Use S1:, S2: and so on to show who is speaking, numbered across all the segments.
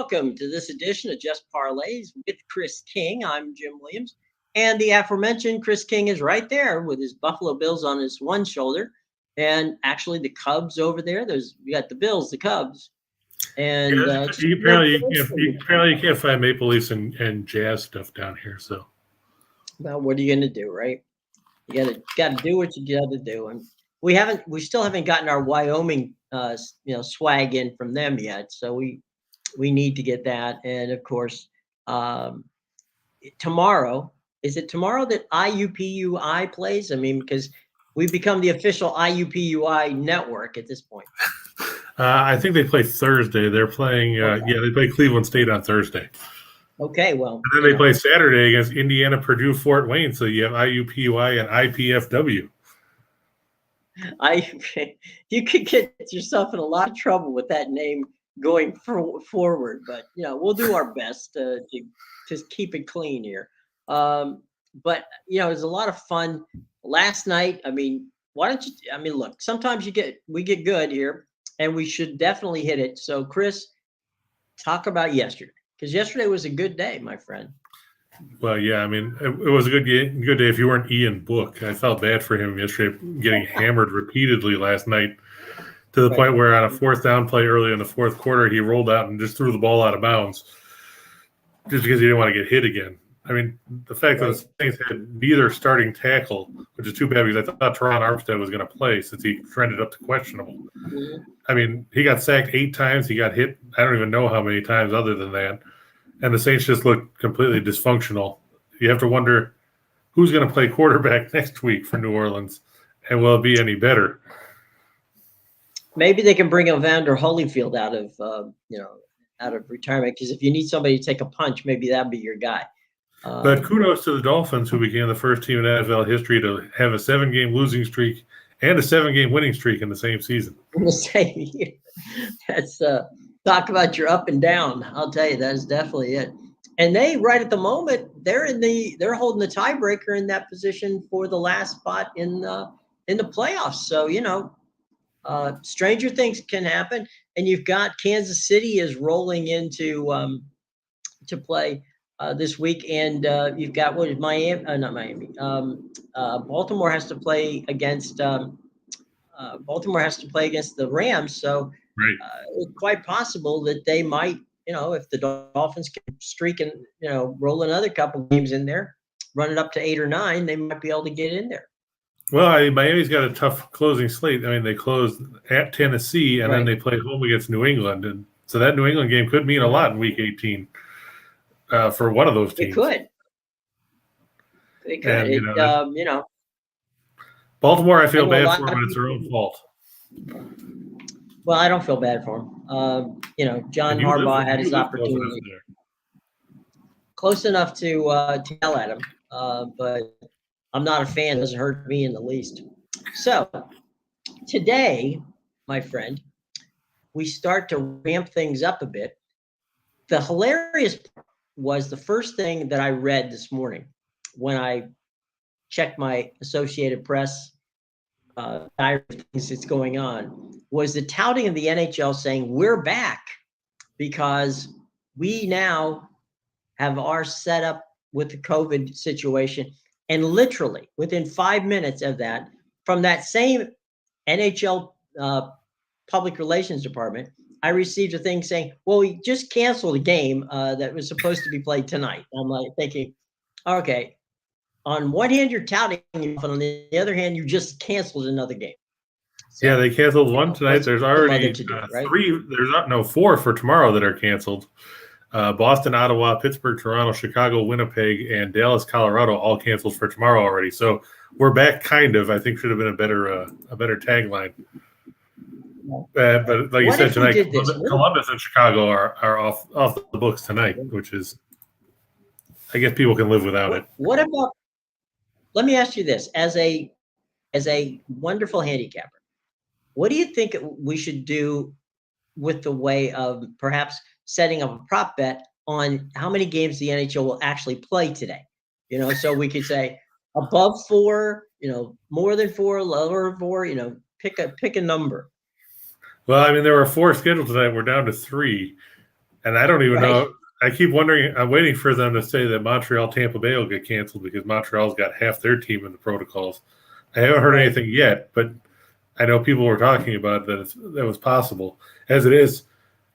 S1: welcome to this edition of Just Parlays with Chris King. I'm Jim Williams, and the aforementioned Chris King is right there with his Buffalo Bills on his one shoulder, and actually the Cubs over there. We got the Bills, the Cubs, and
S2: apparently you can't find Maple Leafs and Jazz stuff down here. So,
S1: well, what are you going to do, right? You got to do what you got to do, and we still haven't gotten our Wyoming swag in from them yet, so we need to get that. And of course, tomorrow, is it tomorrow that IUPUI plays? I mean, because we've become the official IUPUI network at this point.
S2: I think they play Thursday. They're playing they play Cleveland State on Thursday.
S1: Okay, well,
S2: and then they play Saturday against Indiana, Purdue, Fort Wayne. So you have IUPUI and IPFW.
S1: You could get yourself in a lot of trouble with that name going forward, but we'll do our best to keep it clean here. But it was a lot of fun last night. I mean, look, sometimes we get good here, and we should definitely hit it. So Chris, talk about yesterday, because yesterday was a good day, my friend.
S2: Well, yeah, I mean, it was a good day if you weren't Ian Book. I felt bad for him yesterday, getting hammered repeatedly last night to the point where on a fourth down play early in the fourth quarter, he rolled out and just threw the ball out of bounds just because he didn't want to get hit again. I mean, the fact that the Saints had neither starting tackle, which is too bad because I thought Teron Armstead was going to play since he trended up to questionable. Mm-hmm. I mean, he got sacked 8 times. He got hit I don't even know how many times other than that. And the Saints just looked completely dysfunctional. You have to wonder who's going to play quarterback next week for New Orleans, and will it be any better?
S1: Maybe they can bring Evander Holyfield out of retirement, because if you need somebody to take a punch, maybe that'd be your guy.
S2: But kudos to the Dolphins, who became the first team in NFL history to have a 7-game losing streak and a 7-game winning streak in the same season.
S1: In the same year. That's talk about your up and down. I'll tell you, that is definitely it. And they, right at the moment, they're holding the tiebreaker in that position for the last spot in the playoffs. So stranger things can happen. And you've got Kansas City is rolling into to play this week, and you've got not Miami. Baltimore has to play against the Rams. So.
S2: Right.
S1: It's quite possible that they might, if the Dolphins can streak and, roll another couple games in there, run it up to 8 or 9, they might be able to get in there.
S2: Well, Miami's got a tough closing slate. I mean, they closed at Tennessee, and then they play home against New England. And so that New England game could mean a lot in Week 18 for one of those teams.
S1: It could.
S2: Baltimore, I feel bad for them, but it's their own fault.
S1: Well, I don't feel bad for him. John Harbaugh had his opportunity. Close enough to yell at him, but I'm not a fan. It doesn't hurt me in the least. So today, my friend, we start to ramp things up a bit. The hilarious part was the first thing that I read this morning when I checked my Associated Press things that's going on, was the touting of the NHL saying we're back because we now have our setup with the COVID situation. And literally within 5 minutes of that, from that same NHL public relations department, I received a thing saying, well, we just canceled a game that was supposed to be played tonight. I'm like thinking, okay, on one hand, you're touting, and on the other hand, you just canceled another game. So,
S2: yeah, they canceled one tonight. There's already 3. There's not 4 for tomorrow that are canceled. Boston, Ottawa, Pittsburgh, Toronto, Chicago, Winnipeg, and Dallas, Colorado all canceled for tomorrow already. So we're back, kind of. I think should have been a better tagline. But like you said tonight, Columbus and Chicago are off the books tonight, which is, I guess people can live without it.
S1: What about? Let me ask you this: as a wonderful handicapper, what do you think we should do with the way of perhaps setting up a prop bet on how many games the NHL will actually play today? So we could say above 4, more than 4, lower than 4. Pick a number.
S2: Well, I mean, there were 4 scheduled tonight. We're down to 3. And I don't even
S1: Right.
S2: know. I keep wondering. I'm waiting for them to say that Montreal Tampa Bay will get canceled because Montreal's got half their team in the protocols. I haven't heard
S1: Right.
S2: anything yet, but I know people were talking about that was possible. As it is,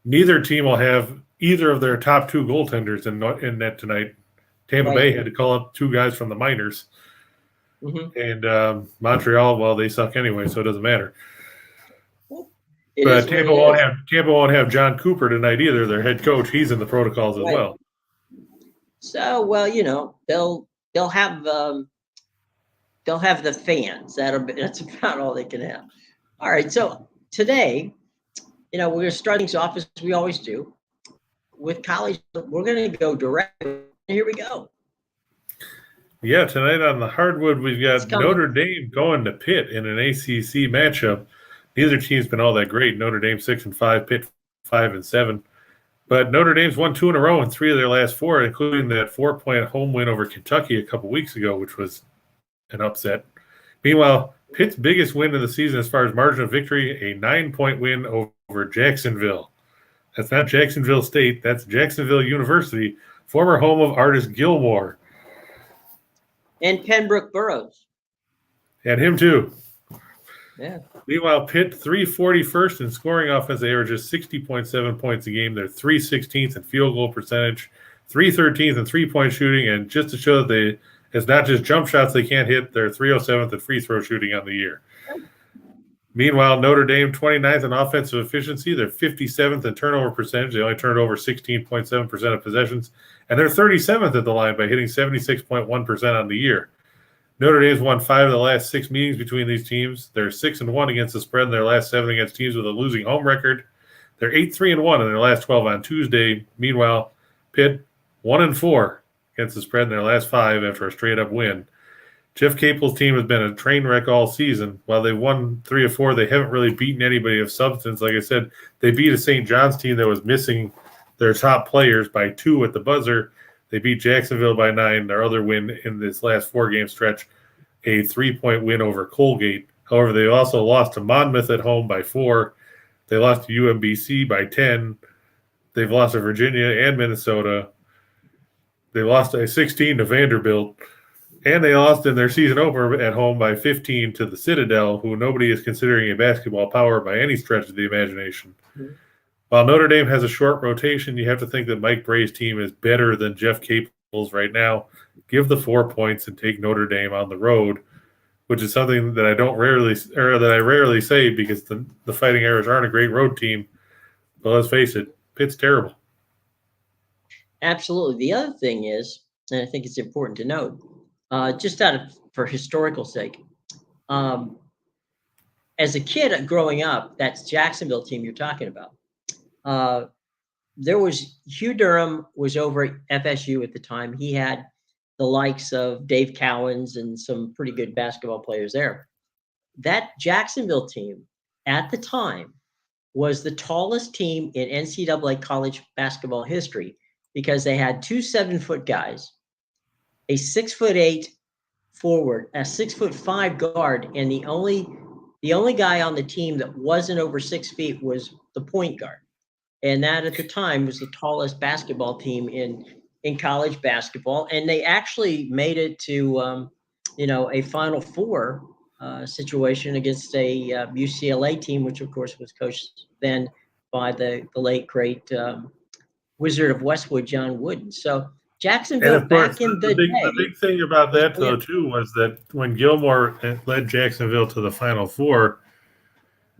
S2: neither team will have either of their top two goaltenders in net tonight. Tampa
S1: Right.
S2: Bay had to call up two guys from the minors,
S1: Mm-hmm.
S2: and Montreal, well, they suck anyway, so it doesn't matter.
S1: It is
S2: But
S1: what it is.
S2: Tampa won't have John Cooper tonight either. Their head coach, he's in the protocols as
S1: Right.
S2: well.
S1: So, well, they'll have the fans. That's about all they can have. All right. So today, we're going to start things off as we always do with college. We're going to go direct. Here we go.
S2: Yeah, tonight on the hardwood, we've got
S1: coming.
S2: Notre Dame going to Pitt in an ACC matchup. Neither team's been all that great. Notre Dame 6-5, Pitt 5-7. But Notre Dame's won 2 in a row in 3 of their last 4, including that 4-point home win over Kentucky a couple weeks ago, which was an upset. Meanwhile, Pitt's biggest win of the season as far as margin of victory, a 9-point win over Jacksonville. That's not Jacksonville State. That's Jacksonville University, former home of artist Gilmore.
S1: And Pembroke Burroughs.
S2: And him too.
S1: Yeah.
S2: Meanwhile, Pitt 341st in scoring offense. They average just 60.7 points a game. They're 316th in field goal percentage, 313th in three-point shooting, and just to show that it's not just jump shots they can't hit, they're 307th in free throw shooting on the year. Meanwhile, Notre Dame 29th in offensive efficiency. They're 57th in turnover percentage. They only turned over 16.7% of possessions, and they're 37th at the line by hitting 76.1% on the year. Notre Dame's won 5 of the last 6 meetings between these teams. They're 6-1 against the spread in their last 7 against teams with a losing home record. They're 8-3-1 in their last 12 on Tuesday. Meanwhile, Pitt 1-4 against the spread in their last 5 after a straight-up win. Jeff Capel's team has been a train wreck all season. While they won 3 of 4, they haven't really beaten anybody of substance. Like I said, they beat a St. John's team that was missing their top players by 2 at the buzzer. They beat Jacksonville by 9. Their other win in this last 4-game stretch, a 3-point win over Colgate. However, they also lost to Monmouth at home by 4. They lost to UMBC by 10. They've lost to Virginia and Minnesota. They lost by 16 to Vanderbilt. And they lost in their season opener at home by 15 to the Citadel, who nobody is considering a basketball power by any stretch of the imagination. Mm-hmm. While Notre Dame has a short rotation, you have to think that Mike Bray's team is better than Jeff Capel's right now. Give the 4 points and take Notre Dame on the road, which is something that I rarely say because the Fighting Irish aren't a great road team. But let's face it, Pitt's terrible.
S1: Absolutely. The other thing is, and I think it's important to note, just for historical sake, as a kid growing up, that's Jacksonville team you're talking about. There was Hugh Durham was over at FSU at the time. He had the likes of Dave Cowens and some pretty good basketball players there. That Jacksonville team at the time was the tallest team in NCAA college basketball history because they had 2 7-foot guys, a 6'8" forward, a 6'5" guard, and the only guy on the team that wasn't over 6 feet was the point guard. And that at the time was the tallest basketball team in college basketball. And they actually made it to, a Final Four situation against a UCLA team, which of course was coached then by the late, great Wizard of Westwood, John Wooden. So Jacksonville back in the day.
S2: The big thing about that, though, too, was that when Gilmore led Jacksonville to the Final Four,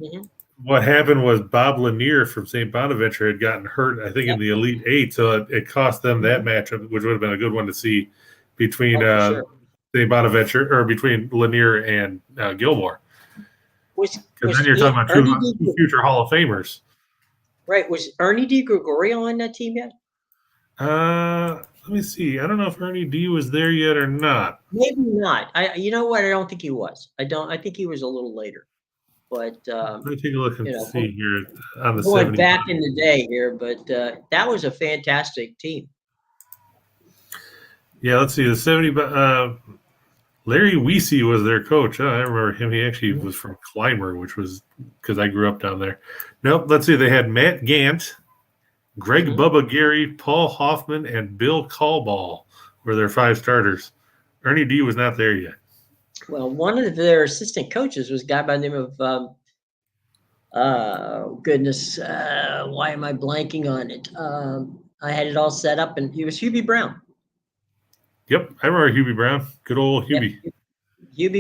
S2: mm-hmm. What happened was Bob Lanier from St. Bonaventure had gotten hurt, I think, in the Elite Eight, so it cost them that matchup, which would have been a good one to see between St. Bonaventure or between Lanier and Gilmore. Because then you're talking about two future Hall of Famers.
S1: Right. Was Ernie DiGregorio on that team yet?
S2: Let me see. I don't know if Ernie D was there yet or not.
S1: Maybe not. You know what? I don't think he was. I think he was a little later. But
S2: let me take a look and see here on the
S1: going back in the day here. But that was a fantastic team.
S2: Yeah, let's see. The 70. Larry Weesey was their coach. I remember him. He actually was from Clymer, which was because I grew up down there. Nope. Let's see. They had Matt Gant, Greg Bubba Gary, Paul Hoffman, and Bill Callball were their 5 starters. Ernie D was not there yet.
S1: Well, one of their assistant coaches was a guy by the name of why am I blanking on it? I had it all set up, and he was Hubie Brown.
S2: Yep, I remember Hubie Brown. Good old Hubie.
S1: Yeah,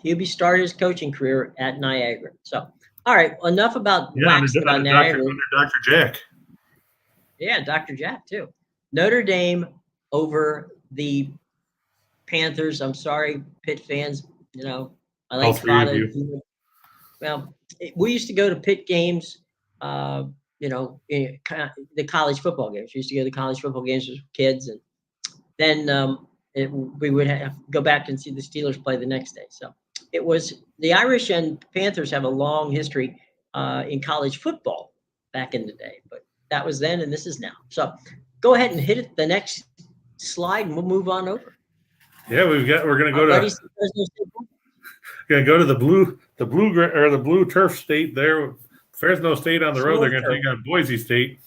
S1: Hubie started his coaching career at Niagara. So, all right, enough about waxing about Niagara.
S2: Under Dr. Jack.
S1: Yeah, Dr. Jack too. Notre Dame over the Panthers. I'm sorry, Pitt fans. You know, I like
S2: All 3 of you.
S1: Well, we used to go to Pitt games. You know, the college football games. We used to go to the college football games with kids, and then we would go back and see the Steelers play the next day. So it was the Irish and Panthers have a long history in college football back in the day, but that was then and this is now. So go ahead and hit the next slide and we'll move on over.
S2: Yeah, we're going to go to the blue turf state there. Fresno State on the road. They're going to take on Boise State.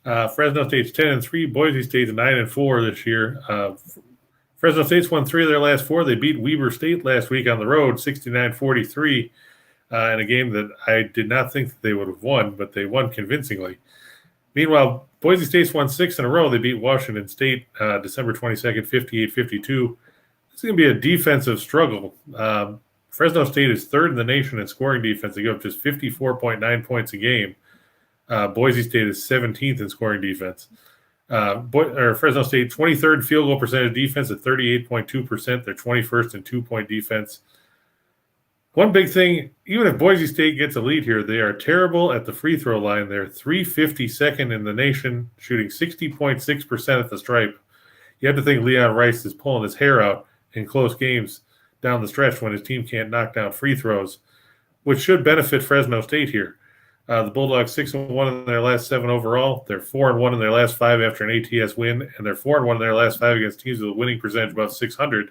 S2: Fresno State's 10-3. Boise State's 9-4 this year. Fresno State's won 3 of their last 4. They beat Weber State last week on the road, 69-43, in a game that I did not think that they would have won, but they won convincingly. Meanwhile, Boise State's won 6 in a row. They beat Washington State December 22nd, 58-52. It's going to be a defensive struggle. Fresno State is 3rd in the nation in scoring defense. They go up just 54.9 points a game. Boise State is 17th in scoring defense. Fresno State, 23rd in field goal percentage defense at 38.2%. They're 21st in 2-point defense. One big thing, even if Boise State gets a lead here, they are terrible at the free throw line. They're 352nd in the nation, shooting 60.6% at the stripe. You have to think Leon Rice is pulling his hair out in close games down the stretch when his team can't knock down free throws, which should benefit Fresno State here. The Bulldogs 6-1 in their last 7 overall. They're 4-1 in their last 5 after an ATS win, and they're 4-1 in their last 5 against teams with a winning percentage above 600.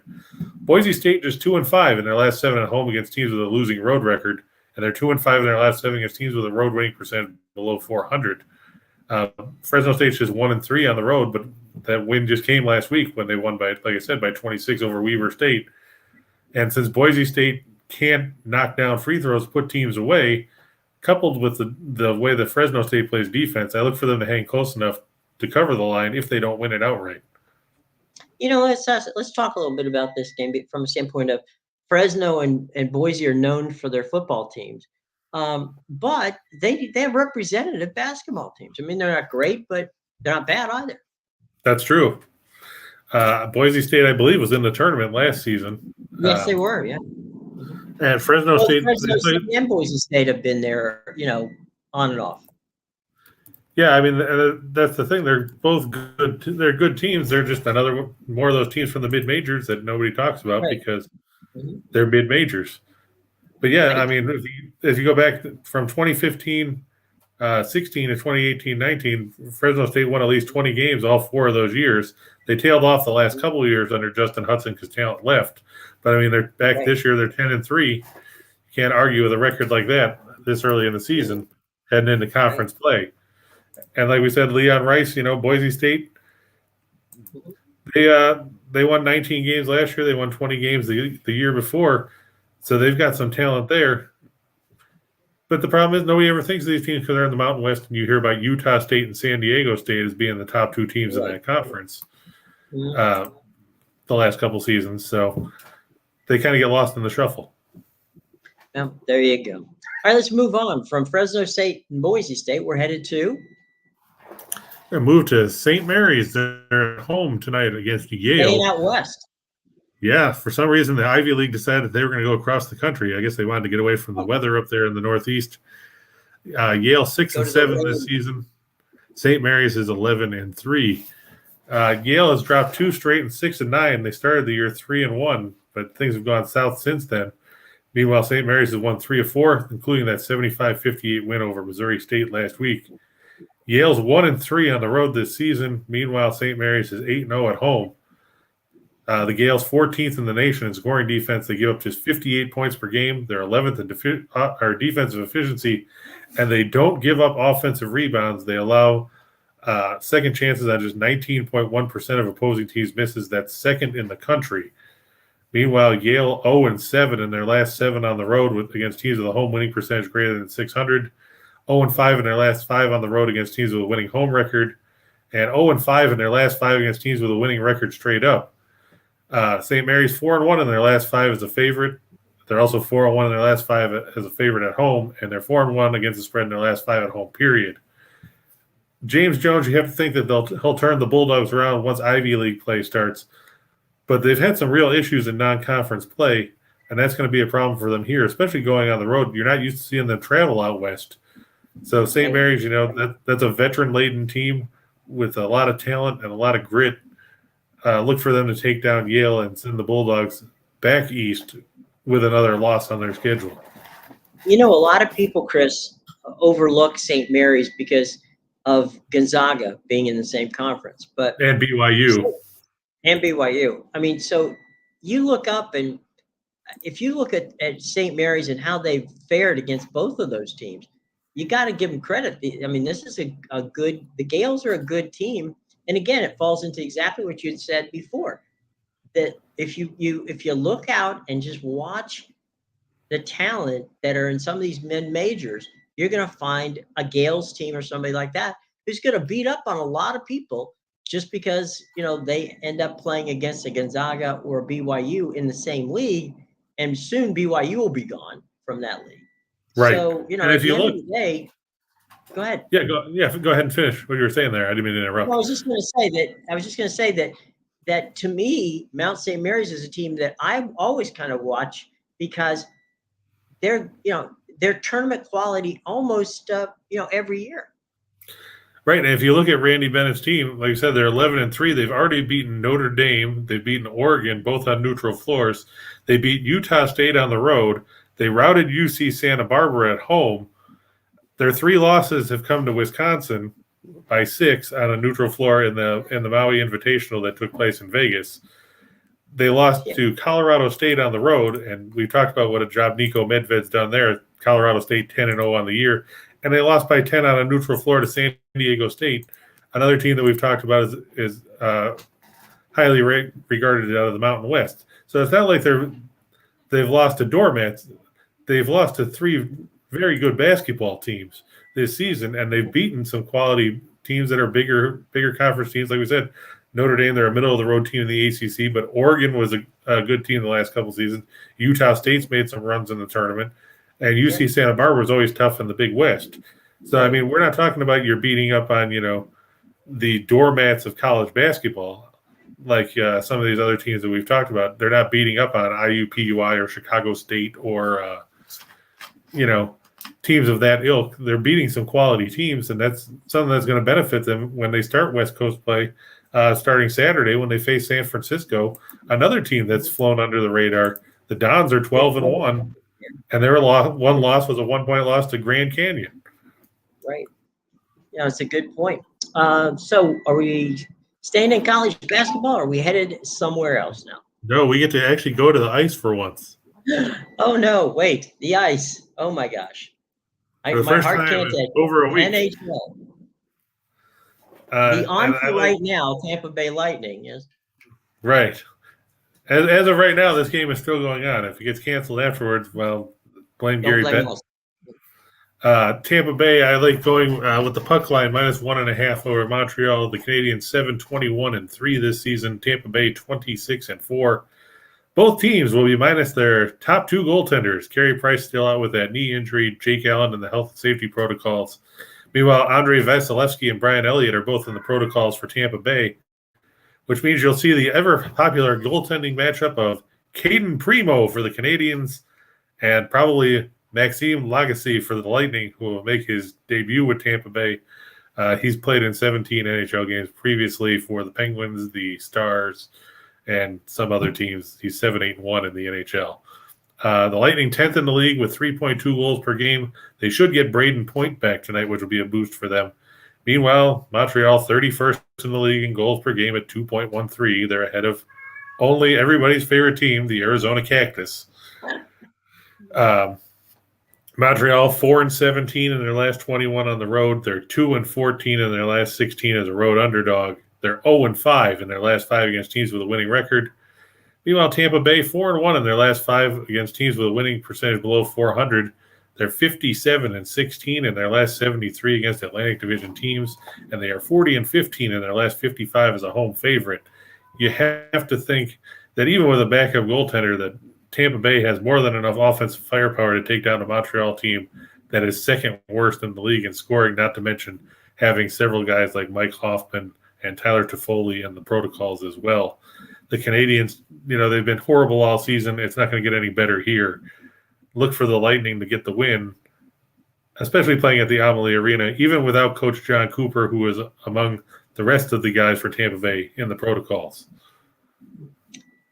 S2: Boise State just 2-5 in their last 7 at home against teams with a losing road record, and they're 2-5 in their last 7 against teams with a road winning percentage below 400. Fresno State's just 1-3 on the road, but that win just came last week when they won by, like I said, by 26 over Weber State. And since Boise State can't knock down free throws, put teams away, coupled with the way that Fresno State plays defense, I look for them to hang close enough to cover the line if they don't win it outright.
S1: You know, let's talk a little bit about this game from a standpoint of Fresno and Boise are known for their football teams, but they have representative basketball teams. I mean, they're not great, but they're not bad either.
S2: That's true. Boise State, I believe, was in the tournament last season.
S1: Yes, they were, yeah.
S2: And Fresno State
S1: and Boise State have been there, you know, on and off.
S2: Yeah, I mean, that's the thing. They're both good. They're good teams. They're just more of those teams from the mid majors that nobody talks about because they're mid majors. But yeah, I mean, if you go back from 2015, 16 to 2018, 19, Fresno State won at least 20 games all 4 of those years. They tailed off the last couple of years under Justin Hudson because talent left. But I mean, they're back this year. They're 10-3. You can't argue with a record like that this early in the season, heading into conference play. And like we said, Leon Rice, you know, Boise State, they won 19 games last year. They won 20 games the year before. So they've got some talent there. But the problem is nobody ever thinks of these teams because they're in the Mountain West, and you hear about Utah State and San Diego State as being the top 2 teams in that conference the last couple seasons. So they kind of get lost in the shuffle.
S1: Well, there you go. All right, let's move on from Fresno State and Boise State. We're headed to.
S2: We're going to move to St. Mary's. They're at home tonight against Yale.
S1: Staying out west.
S2: Yeah, for some reason the Ivy League decided they were going to go across the country. I guess they wanted to get away from the weather up there in the Northeast. Yale 6-7 this season. St. Mary's is 11-3. Yale has dropped 2 straight and 6-9. They started the year 3-1, but things have gone south since then. Meanwhile, St. Mary's has won 3 of 4, including that 75-58 win over Missouri State last week. Yale's 1-3 on the road this season. Meanwhile, St. Mary's is 8-0 at home. The Gales 14th in the nation in scoring defense. They give up just 58 points per game. They're 11th in defensive efficiency, and they don't give up offensive rebounds. They allow second chances on just 19.1% of opposing teams' misses. That's second in the country. Meanwhile, Yale 0-7 in their last 7 on the road against teams with a home winning percentage greater than 600. 0-5 in their last 5 on the road against teams with a winning home record, and 0-5 in their last 5 against teams with a winning record straight up. St. Mary's 4-1 in their last 5 as a favorite. They're also 4-1 in their last 5 as a favorite at home, and they're 4-1 against the spread in their last 5 at home, period. James Jones, you have to think that he'll turn the Bulldogs around once Ivy League play starts, but they've had some real issues in non-conference play, and that's going to be a problem for them here, especially going on the road. You're not used to seeing them travel out west. So St. Mary's, that's a veteran-laden team with a lot of talent and a lot of grit. Look for them to take down Yale and send the Bulldogs back east with another loss on their schedule.
S1: A lot of people, Chris, overlook St. Mary's because of Gonzaga being in the same conference,
S2: and BYU.
S1: I mean, so you look up, and if you look at St. Mary's and how they've fared against both of those teams, you got to give them credit. This is a good. The Gales are a good team. And again, it falls into exactly what you had said before, that if you look out and just watch the talent that are in some of these mid-majors, you're going to find a Gales team or somebody like that who's going to beat up on a lot of people just because, they end up playing against a Gonzaga or a BYU in the same league, and soon BYU will be gone from that league.
S2: Right.
S1: So,
S2: and
S1: at the end of the day, go ahead.
S2: Yeah, go ahead and finish what you were saying there. I didn't mean to interrupt.
S1: Well, I was just going to say that to me, Mount St. Mary's is a team that I always kind of watch because they're tournament quality almost every year.
S2: Right, and if you look at Randy Bennett's team, like you said, they're 11-3. They've already beaten Notre Dame. They've beaten Oregon, both on neutral floors. They beat Utah State on the road. They routed UC Santa Barbara at home. Their 3 losses have come to Wisconsin by 6 on a neutral floor in the Maui Invitational that took place in Vegas. They lost to Colorado State on the road, and we've talked about what a job Nico Medved's done there. Colorado State 10-0 on the year, and they lost by 10 on a neutral floor to San Diego State, another team that we've talked about is highly regarded out of the Mountain West. So it's not like they've lost to doormats. They've lost to 3 very good basketball teams this season, and they've beaten some quality teams that are bigger conference teams. Like we said, Notre Dame, they're a middle-of-the-road team in the ACC, but Oregon was a good team the last couple seasons. Utah State's made some runs in the tournament, and UC Santa Barbara is always tough in the Big West. So, we're not talking about you're beating up on, the doormats of college basketball like some of these other teams that we've talked about. They're not beating up on IUPUI or Chicago State or, teams of that ilk. They're beating some quality teams, and that's something that's going to benefit them when they start West Coast play starting Saturday when they face San Francisco, another team that's flown under the radar. The Dons are 12-1, and their one loss was a 1-point loss to Grand Canyon.
S1: Right. Yeah, it's a good point. So are we staying in college basketball, or are we headed somewhere else now?
S2: No, we get to actually go to the ice for once.
S1: Oh, no. Wait. The ice. Oh, my gosh. My heart can't take
S2: over a week.
S1: NHL. The on for right now, Tampa Bay Lightning. Yes.
S2: Right. As of right now, this game is still going on. If it gets canceled afterwards, well, blame Gary Bettman. Tampa Bay, I like going with the puck line -1.5 over Montreal. The Canadiens 7-21-3 this season. Tampa Bay 26-4. Both teams will be minus their top 2 goaltenders. Carey Price still out with that knee injury. Jake Allen and the health and safety protocols. Meanwhile, Andrei Vasilevsky and Brian Elliott are both in the protocols for Tampa Bay, which means you'll see the ever-popular goaltending matchup of Caden Primo for the Canadiens and probably Maxime Lagacé for the Lightning, who will make his debut with Tampa Bay. He's played in 17 NHL games previously for the Penguins, the Stars, and some other teams. He's 7-8-1 in the NHL. The Lightning 10th in the league with 3.2 goals per game. They should get Braden Point back tonight, which will be a boost for them. Meanwhile, Montreal 31st in the league in goals per game at 2.13. They're ahead of only everybody's favorite team, the Arizona Cactus. Montreal 4-17 in their last 21 on the road. They're 2-14 in their last 16 as a road underdog. They're 0-5 in their last 5 against teams with a winning record. Meanwhile, Tampa Bay 4-1 in their last 5 against teams with a winning percentage below 400. They're 57-16 in their last 73 against Atlantic Division teams, and they are 40-15 in their last 55 as a home favorite. You have to think that even with a backup goaltender, that Tampa Bay has more than enough offensive firepower to take down a Montreal team that is second worst in the league in scoring, not to mention having several guys like Mike Hoffman and Tyler Toffoli in the protocols as well. The Canadians, they've been horrible all season. It's not going to get any better here. Look for the Lightning to get the win, especially playing at the Amalie Arena, even without Coach John Cooper, who is among the rest of the guys for Tampa Bay in the protocols.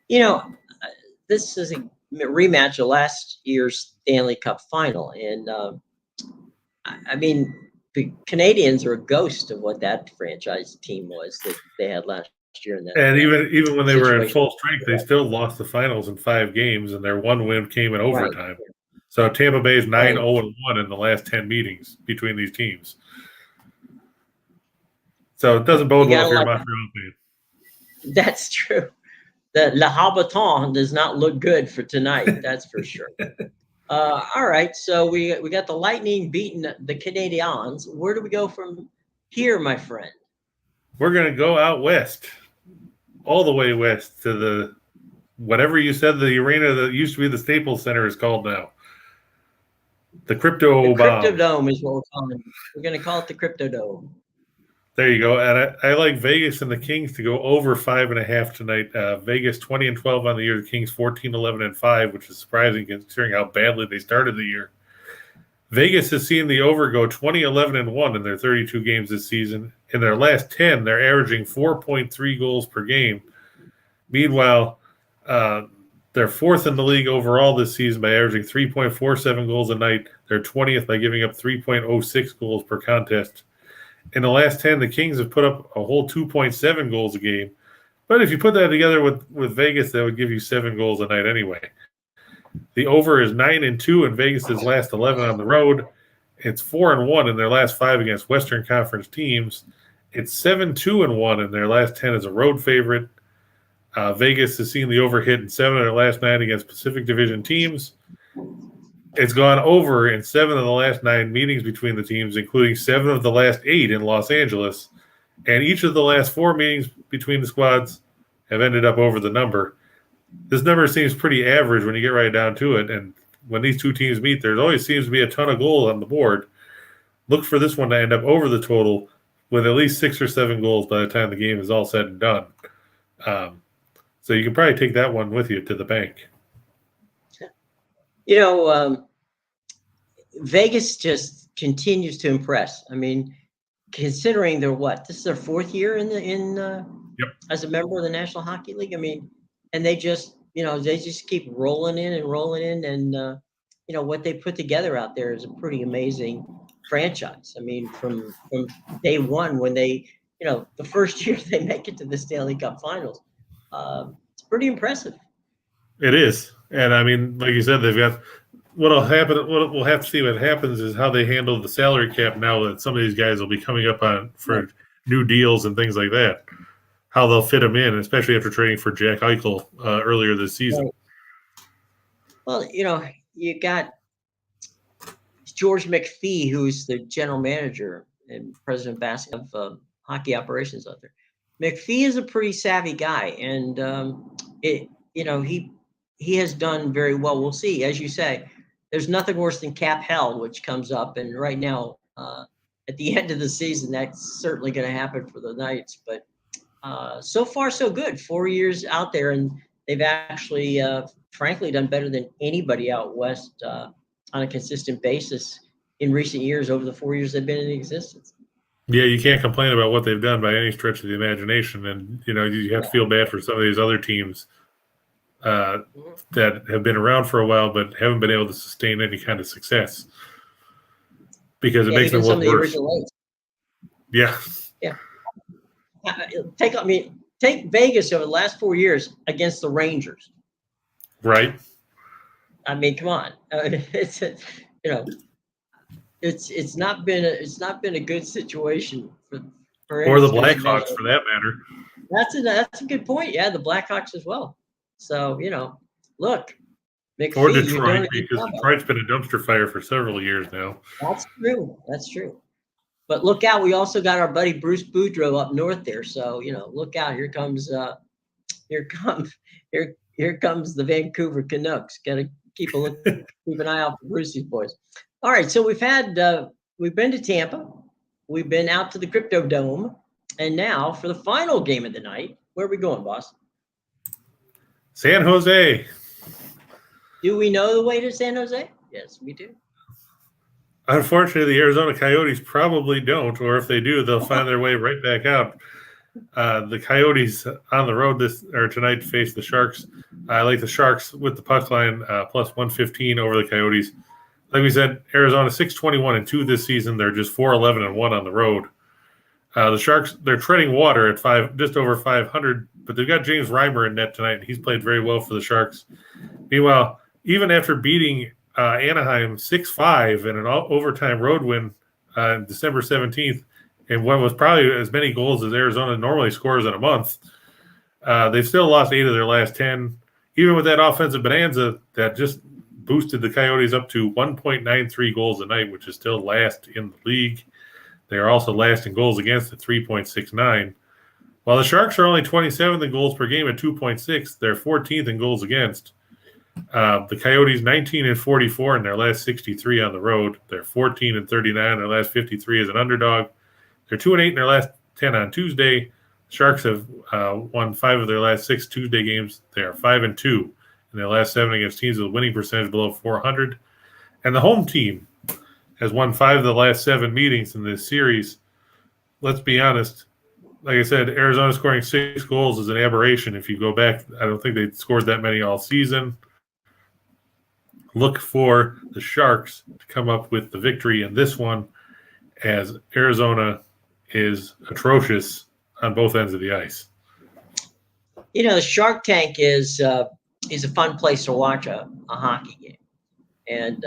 S1: This is a rematch of last year's Stanley Cup final. And, the Canadians are a ghost of what that franchise team was that they had last year.
S2: And even when they were in full strength, they still lost the finals in 5 games, and their one win came in overtime. Right. So Tampa Bay is 9-0-1 in the last 10 meetings between these teams. So it doesn't bode well for your Montreal fan.
S1: That's true. The Le Habitant does not look good for tonight. That's for sure. All right, so we got the Lightning beating the Canadiens. Where do we go from here, my friend?
S2: We're going to go out west, all the way west to the whatever you said the arena that used to be the Staples Center is called now. The
S1: Cryptodome is what we're calling it. We're going to call it the Cryptodome.
S2: There you go. And I like Vegas and the Kings to go over 5.5 tonight. Vegas 20-12 on the year. The Kings 14-11-5, which is surprising considering how badly they started the year. Vegas has seen the over go 20-11-1 in their 32 games this season. In their last 10, they're averaging 4.3 goals per game. Meanwhile, they're 4th in the league overall this season by averaging 3.47 goals a night. They're 20th by giving up 3.06 goals per contest. In the last 10, the Kings have put up a whole 2.7 goals a game. But if you put that together with Vegas, that would give you 7 goals a night anyway. The over is 9-2 in Vegas' last 11 on the road. It's 4-1 in their last 5 against Western Conference teams. It's 7-2-1 in their last 10 as a road favorite. Vegas has seen the over hit in 7 of their last 9 against Pacific Division teams. It's gone over in 7 of the last 9 meetings between the teams, including 7 of the last 8 in Los Angeles. And each of the last 4 meetings between the squads have ended up over the number. This number seems pretty average when you get right down to it. And when these two teams meet, there always seems to be a ton of goals on the board. Look for this one to end up over the total with at least 6 or 7 goals by the time the game is all said and done. So you can probably take that one with you to the bank.
S1: Vegas just continues to impress. Considering this is their 4th year
S2: Yep.
S1: as a member of the National Hockey League. And they just keep rolling in, and what they put together out there is a pretty amazing franchise. From day one when they, the first year they make it to the Stanley Cup Finals, it's pretty impressive.
S2: It is. And like you said, they've got what'll happen. What we'll have to see what happens is how they handle the salary cap now that some of these guys will be coming up on for new deals and things like that. How they'll fit them in, especially after trading for Jack Eichel earlier this season.
S1: Well, you got George McPhee, who's the general manager and president of hockey operations out there. McPhee is a pretty savvy guy, and he has done very well. We'll see. As you say, there's nothing worse than cap hell, which comes up, and right now, at the end of the season, that's certainly going to happen for the Knights. But so far, so good. 4 years out there, and they've actually, frankly, done better than anybody out west on a consistent basis in recent years over the 4 years they've been in existence.
S2: Yeah, you can't complain about what they've done by any stretch of the imagination. And, you have to feel bad for some of these other teams that have been around for a while but haven't been able to sustain any kind of success because it makes them look worse.
S1: The original eight.
S2: Yeah.
S1: Yeah. take Vegas over the last 4 years against the Rangers.
S2: Right.
S1: I mean, come on. It's it's not been a good situation for
S2: Or
S1: any
S2: the
S1: stretch of
S2: Blackhawks, for
S1: imagination.
S2: that matter.
S1: That's a good point. Yeah, the Blackhawks as well. So look,
S2: Or
S1: McPhee, you're doing
S2: Detroit,
S1: a good
S2: because
S1: job.
S2: Detroit's been a dumpster fire for several years now.
S1: That's true. That's true. But look out, we also got our buddy Bruce Boudreau up north there. So, look out. Here comes here comes the Vancouver Canucks. Gotta keep an eye out for Brucey's boys. All right, so we've been to Tampa, we've been out to the Crypto Dome, and now for the final game of the night, where are we going, boss?
S2: San Jose.
S1: Do we know the way to San Jose? Yes, we do.
S2: Unfortunately, the Arizona Coyotes probably don't, or if they do, they'll find their way right back out. The Coyotes on the road tonight face the Sharks. I like the Sharks with the puck line plus 115 over the Coyotes. Like we said, Arizona 6-21-2 this season. They're just 4-11-1 on the road. The Sharks, they're treading water at just over 500, but they've got James Reimer in net tonight. He's played very well for the Sharks. Meanwhile, even after beating Anaheim 6-5 in an overtime road win December 17th, and what was probably as many goals as Arizona normally scores in a month, they've still lost 8 of their last 10. Even with that offensive bonanza that just boosted the Coyotes up to 1.93 goals a night, which is still last in the league. They are also last in goals against at 3.69. While the Sharks are only 27th in goals per game at 2.6, they're 14th in goals against. The Coyotes 19-44 in their last 63 on the road. They're 14-39 in their last 53 as an underdog. They're 2-8 in their last 10 on Tuesday. Sharks have won 5 of their last 6 Tuesday games. They are 5-2 in their last 7 against teams with a winning percentage below 400. And the home team has won 5 of the last 7 meetings in this series. Let's be honest. Like I said, Arizona scoring 6 goals is an aberration. If you go back, I don't think they scored that many all season. Look for the Sharks to come up with the victory in this one, as Arizona is atrocious on both ends of the ice.
S1: The Shark Tank is a fun place to watch a hockey game, and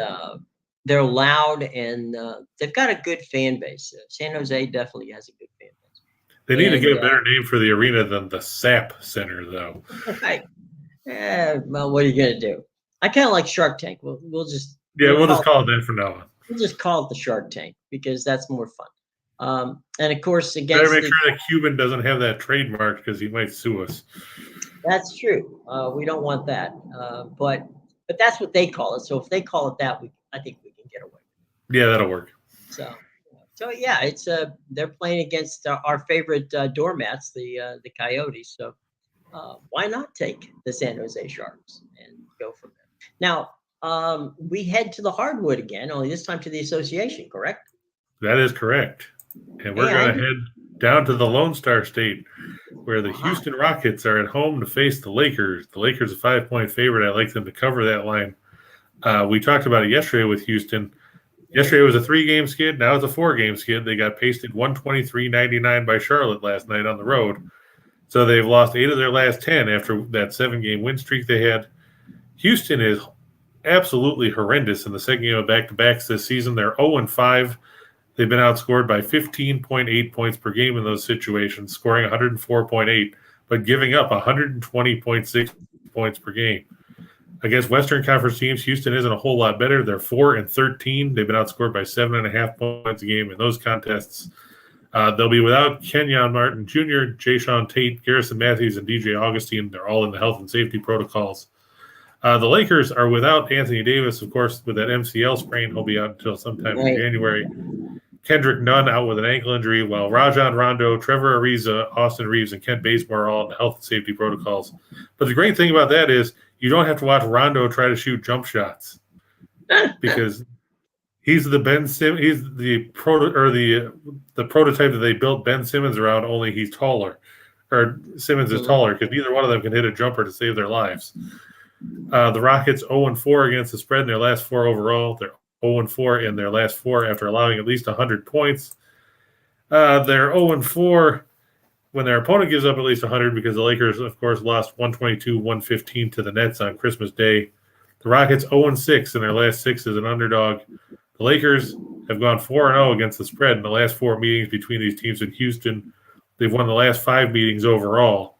S1: they're loud, and they've got a good fan base. San Jose definitely has a good fan base.
S2: They need to get a better name for the arena than the SAP Center, though.
S1: Right. Well, what are you going to do? I kind of like Shark Tank. We'll just
S2: call it that for now on.
S1: We'll just call it the Shark Tank because that's more fun. And of course, against
S2: better make sure that Cuban doesn't have that trademark because he might sue us.
S1: That's true. We don't want that. But that's what they call it. So if they call it that, I think we can get away.
S2: Yeah, that'll work.
S1: So yeah, it's they're playing against our favorite doormats, the Coyotes. So why not take the San Jose Sharks and go from there? Now we head to the hardwood again, only this time to the association. Correct?
S2: That is correct. And we're going to head down to the Lone Star State, where the Houston Rockets are at home to face the Lakers. The Lakers are a 5-point favorite. I like them to cover that line. We talked about it yesterday with Houston. Yesterday was a 3-game skid. Now it's a 4-game skid. They got pasted 123-99 by Charlotte last night on the road. So they've lost 8 of their last 10 after that 7-game win streak they had. Houston is absolutely horrendous in the second game of back-to-backs this season. They're 0-5. They've been outscored by 15.8 points per game in those situations, scoring 104.8, but giving up 120.6 points per game. Against Western Conference teams, Houston isn't a whole lot better. They're 4-13. They've been outscored by 7.5 points a game in those contests. They'll be without Kenyon Martin Jr., Jay-Sean Tate, Garrison Matthews, and DJ Augustine. They're all in the health and safety protocols. The Lakers are without Anthony Davis, of course, with that MCL sprain. He'll be out until sometime in January. Kendrick Nunn out with an ankle injury, while Rajon Rondo, Trevor Ariza, Austin Reeves, and Kent Bazemore are all in the health and safety protocols. But the great thing about that is you don't have to watch Rondo try to shoot jump shots because he's the he's the prototype that they built Ben Simmons around. Only he's taller, or Simmons is taller, because neither one of them can hit a jumper to save their lives. The Rockets 0-4 against the spread in their last 4 overall. They're 0-4 in their last 4 after allowing at least 100 points. They're 0-4 when their opponent gives up at least 100, because the Lakers, of course, lost 122-115 to the Nets on Christmas Day. The Rockets 0-6 in their last 6 as an underdog. The Lakers have gone 4-0 against the spread in the last 4 meetings between these teams in Houston. They've won the last 5 meetings overall.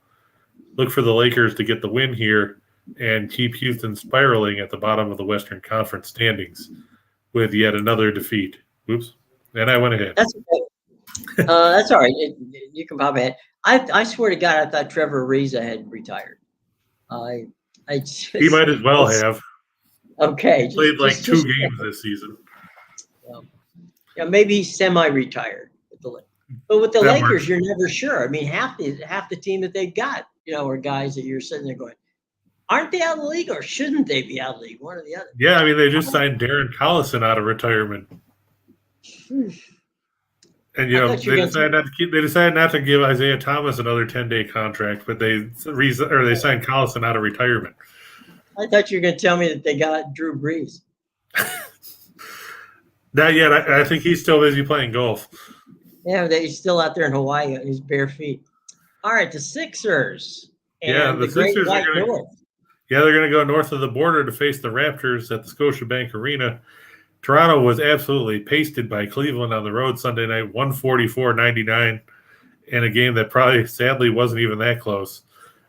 S2: Look for the Lakers to get the win here and keep Houston spiraling at the bottom of the Western Conference standings with yet another defeat. Oops. And I went ahead.
S1: That's okay. That's all right. You can pop ahead. I swear to God, I thought Trevor Ariza had retired.
S2: He might as well have.
S1: Okay.
S2: Played like 2 games this season.
S1: Yeah, maybe he's semi-retired. But with the Lakers, you're never sure. I mean, half the team that they've got, are guys that you're sitting there going, aren't they out of the league, or shouldn't they be out of the league? One or the other.
S2: Yeah, I mean, they just signed Darren Collison out of retirement. And they decided not to give Isaiah Thomas another 10-day contract, but they signed Collison out of retirement.
S1: I thought you were going to tell me that they got Drew Brees.
S2: Not yet. I think he's still busy playing golf.
S1: Yeah, he's still out there in Hawaii on his bare feet. All right, the Sixers. And
S2: the Sixers are going to. Yeah, they're going to go north of the border to face the Raptors at the Scotiabank Arena. Toronto was absolutely pasted by Cleveland on the road Sunday night, 144-99, in a game that probably, sadly, wasn't even that close.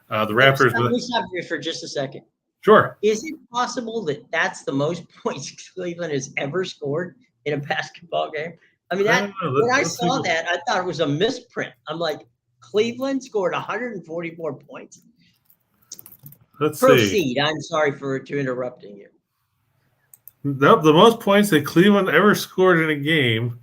S2: The Raptors.
S1: Let me stop you for just a second.
S2: Sure.
S1: Is it possible that that's the most points Cleveland has ever scored in a basketball game? I mean, when I saw that, I thought it was a misprint. I'm like, Cleveland scored 144 points. Proceed.
S2: See.
S1: I'm sorry to interrupting you.
S2: The most points that Cleveland ever scored in a game,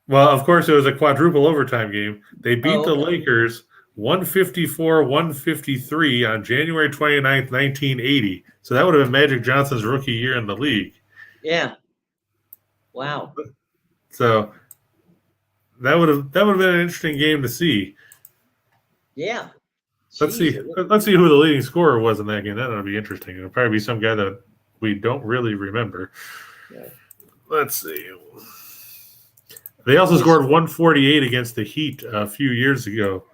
S2: well, of course, it was a quadruple overtime game. They beat the Lakers 154-153 on January 29th, 1980. So that would have been Magic Johnson's rookie year in the league.
S1: Yeah. Wow.
S2: So that would have been an interesting game to see.
S1: Yeah.
S2: Let's see who the leading scorer was in that game. That would be interesting. It'll probably be some guy that we don't really remember. Yeah. Let's see. They also scored 148 against the Heat a few years ago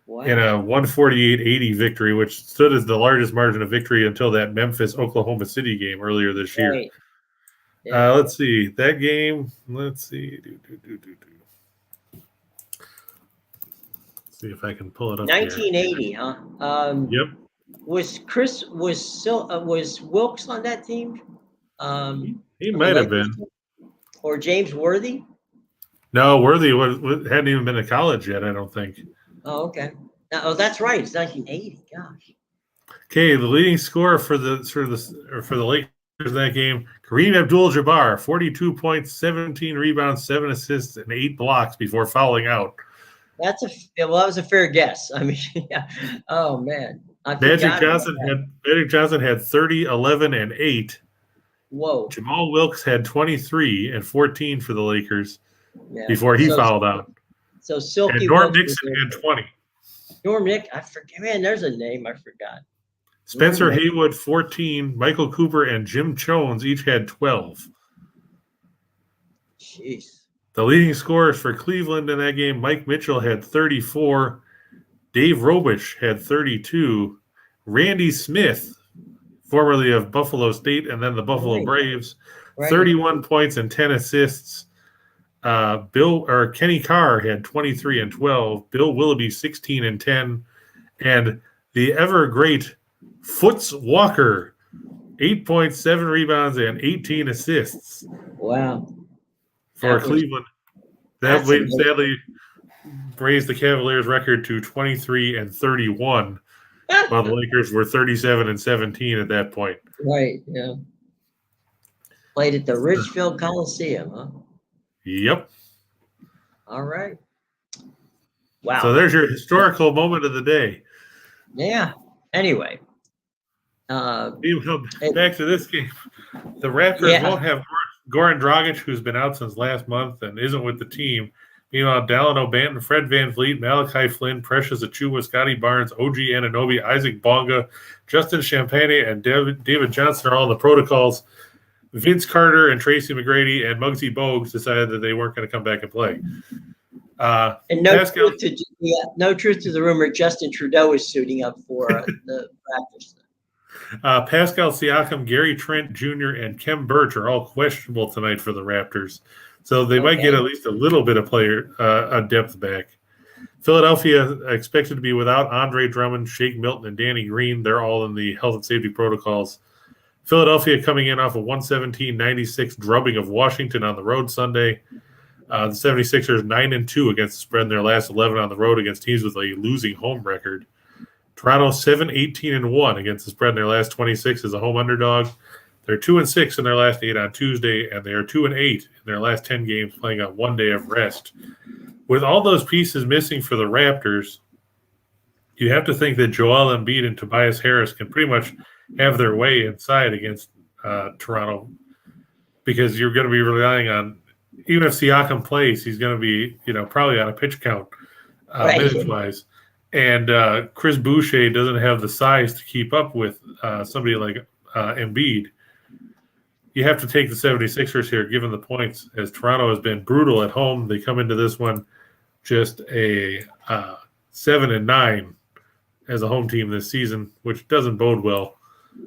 S2: in a 148-80 victory, which stood as the largest margin of victory until that Memphis-Oklahoma City game earlier this year.
S1: Right. Yeah.
S2: Let's see. That game, let's see. See if I can pull it up.
S1: 1980,
S2: here.
S1: Huh?
S2: Yep.
S1: Was Wilkes on that team?
S2: He might have been.
S1: Or James Worthy?
S2: No, Worthy hadn't even been to college yet, I don't think.
S1: Oh, okay. That's right. It's 1980. Gosh.
S2: Okay, the leading scorer for the Lakers in that game, Kareem Abdul-Jabbar, 42 points, 17 rebounds, 7 assists, and 8 blocks before fouling out.
S1: That was a fair guess. I mean, yeah. Oh man.
S2: Magic Johnson had 30, 11, and 8.
S1: Whoa.
S2: Jamal Wilkes had 23 and 14 for the Lakers before he fouled out.
S1: So Silky
S2: and Norm Nixon had 20.
S1: Norm Nick, I forget. Man, there's a name I forgot.
S2: Spencer Haywood 14, Michael Cooper and Jim Jones each had 12.
S1: Jeez.
S2: The leading scorers for Cleveland in that game, Mike Mitchell had 34, Dave Robish had 32, Randy Smith, formerly of Buffalo State and then the Buffalo Braves, 31 points and 10 assists. Kenny Carr had 23 and 12, Bill Willoughby 16 and 10, and the ever great Foots Walker, 8 points, 7 rebounds, and 18 assists.
S1: Wow.
S2: For Cleveland. That sadly raised the Cavaliers' record to 23 and 31, while the Lakers were 37 and 17 at that point.
S1: Right, yeah. Played at the Richfield Coliseum, huh?
S2: Yep.
S1: All right. Wow.
S2: So there's your historical moment of the day.
S1: Yeah. Anyway.
S2: Back to this game. The Raptors won't have Goran Dragic, who's been out since last month and isn't with the team. Meanwhile, Dallin O'Banton, Fred VanVleet, Malachi Flynn, Precious Achiuwa, Scotty Barnes, OG Anunoby, Isaac Bonga, Justin Champagne, and David Johnson are all in the protocols. Vince Carter and Tracy McGrady and Muggsy Bogues decided that they weren't going to come back and play.
S1: And no
S2: Pascal,
S1: truth to the rumor Justin Trudeau is suiting up for the Raptors.
S2: Pascal Siakam, Gary Trent Jr., and Kem Birch are all questionable tonight for the Raptors. So they might get at least a little bit of player depth back. Philadelphia expected to be without Andre Drummond, Shake Milton, and Danny Green. They're all in the health and safety protocols. Philadelphia coming in off a 117-96 drubbing of Washington on the road Sunday. The 76ers 9-2 against the spread in their last 11 on the road against teams with a losing home record. Toronto 7-18-1 against the spread in their last 26 as a home underdog. They're 2-6 in their last 8 on Tuesday, and they are 2-8 in their last 10 games playing on 1 day of rest. With all those pieces missing for the Raptors, you have to think that Joel Embiid and Tobias Harris can pretty much have their way inside against Toronto, because you're going to be relying on, even if Siakam plays, he's going to be probably on a pitch count minutes-wise. And Chris Boucher doesn't have the size to keep up with somebody like Embiid. You have to take the 76ers here, given the points, as Toronto has been brutal at home. They come into this one just a 7-9 as a home team this season, which doesn't bode well,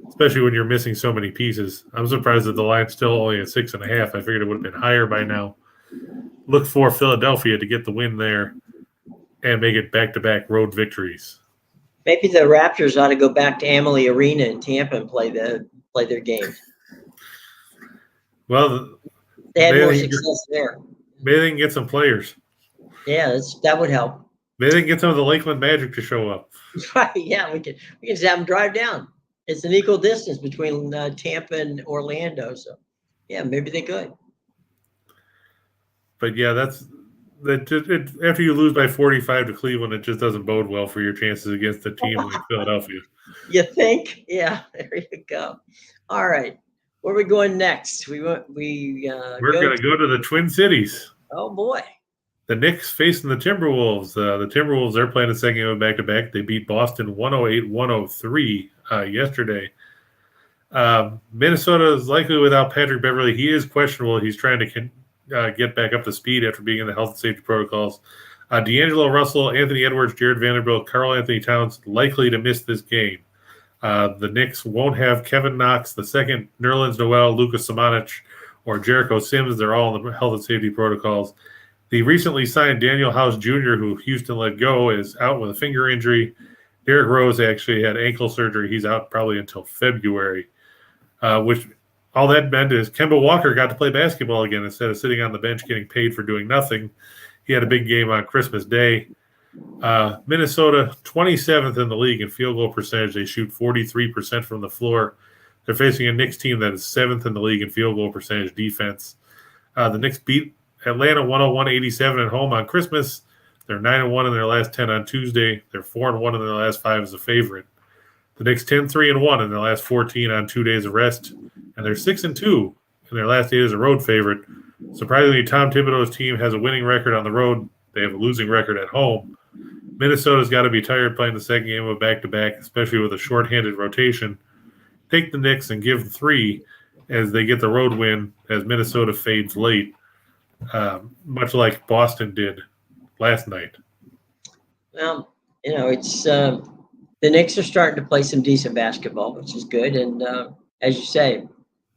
S2: especially when you're missing so many pieces. I'm surprised that the line's still only at 6.5. I figured it would have been higher by now. Look for Philadelphia to get the win there and make it back-to-back road victories.
S1: Maybe the Raptors ought to go back to Amalie Arena in Tampa and play their games.
S2: Well,
S1: they had more success there.
S2: Maybe they can get some players.
S1: Yeah, that would help.
S2: Maybe they can get some of the Lakeland Magic to show up.
S1: Right, yeah, we can just have them drive down. It's an equal distance between Tampa and Orlando, so yeah, maybe they could.
S2: But yeah, after you lose by 45 to Cleveland, it just doesn't bode well for your chances against a team like Philadelphia.
S1: You think? Yeah, there you go. All right, where are we going next? We're going
S2: to go to the Twin Cities.
S1: Oh boy.
S2: The Knicks facing the Timberwolves. The Timberwolves, they're playing a second game of back-to-back. They beat Boston 108-103 yesterday. Minnesota is likely without Patrick Beverley. He is questionable. He's trying to get back up to speed after being in the health and safety protocols. D'Angelo Russell, Anthony Edwards, Jared Vanderbilt, Karl Anthony Towns likely to miss this game. The Knicks won't have Kevin Knox II, Nerlens Noel, Lucas Samanic, or Jericho Sims. They're all in the health and safety protocols. The recently signed Daniel House Jr., who Houston let go, is out with a finger injury. Derrick Rose actually had ankle surgery. He's out probably until February, which all that meant is Kemba Walker got to play basketball again instead of sitting on the bench getting paid for doing nothing. He had a big game on Christmas Day. Minnesota, 27th in the league in field goal percentage. They shoot 43% from the floor. They're facing a Knicks team that is 7th in the league in field goal percentage defense. The Knicks beat Atlanta 101-87 at home on Christmas. They're 9-1 in their last 10 on Tuesday. They're 4-1 in their last 5 as a favorite. The Knicks 10-3-1 in their last 14 on 2 days of rest, and they're 6-2 in their last 8 as a road favorite. Surprisingly, Tom Thibodeau's team has a winning record on the road. They have a losing record at home. Minnesota's got to be tired playing the second game of a back-to-back, especially with a shorthanded rotation. Take the Knicks and give 3 as they get the road win as Minnesota fades late, much like Boston did last night.
S1: Well, it's the Knicks are starting to play some decent basketball, which is good. And as you say,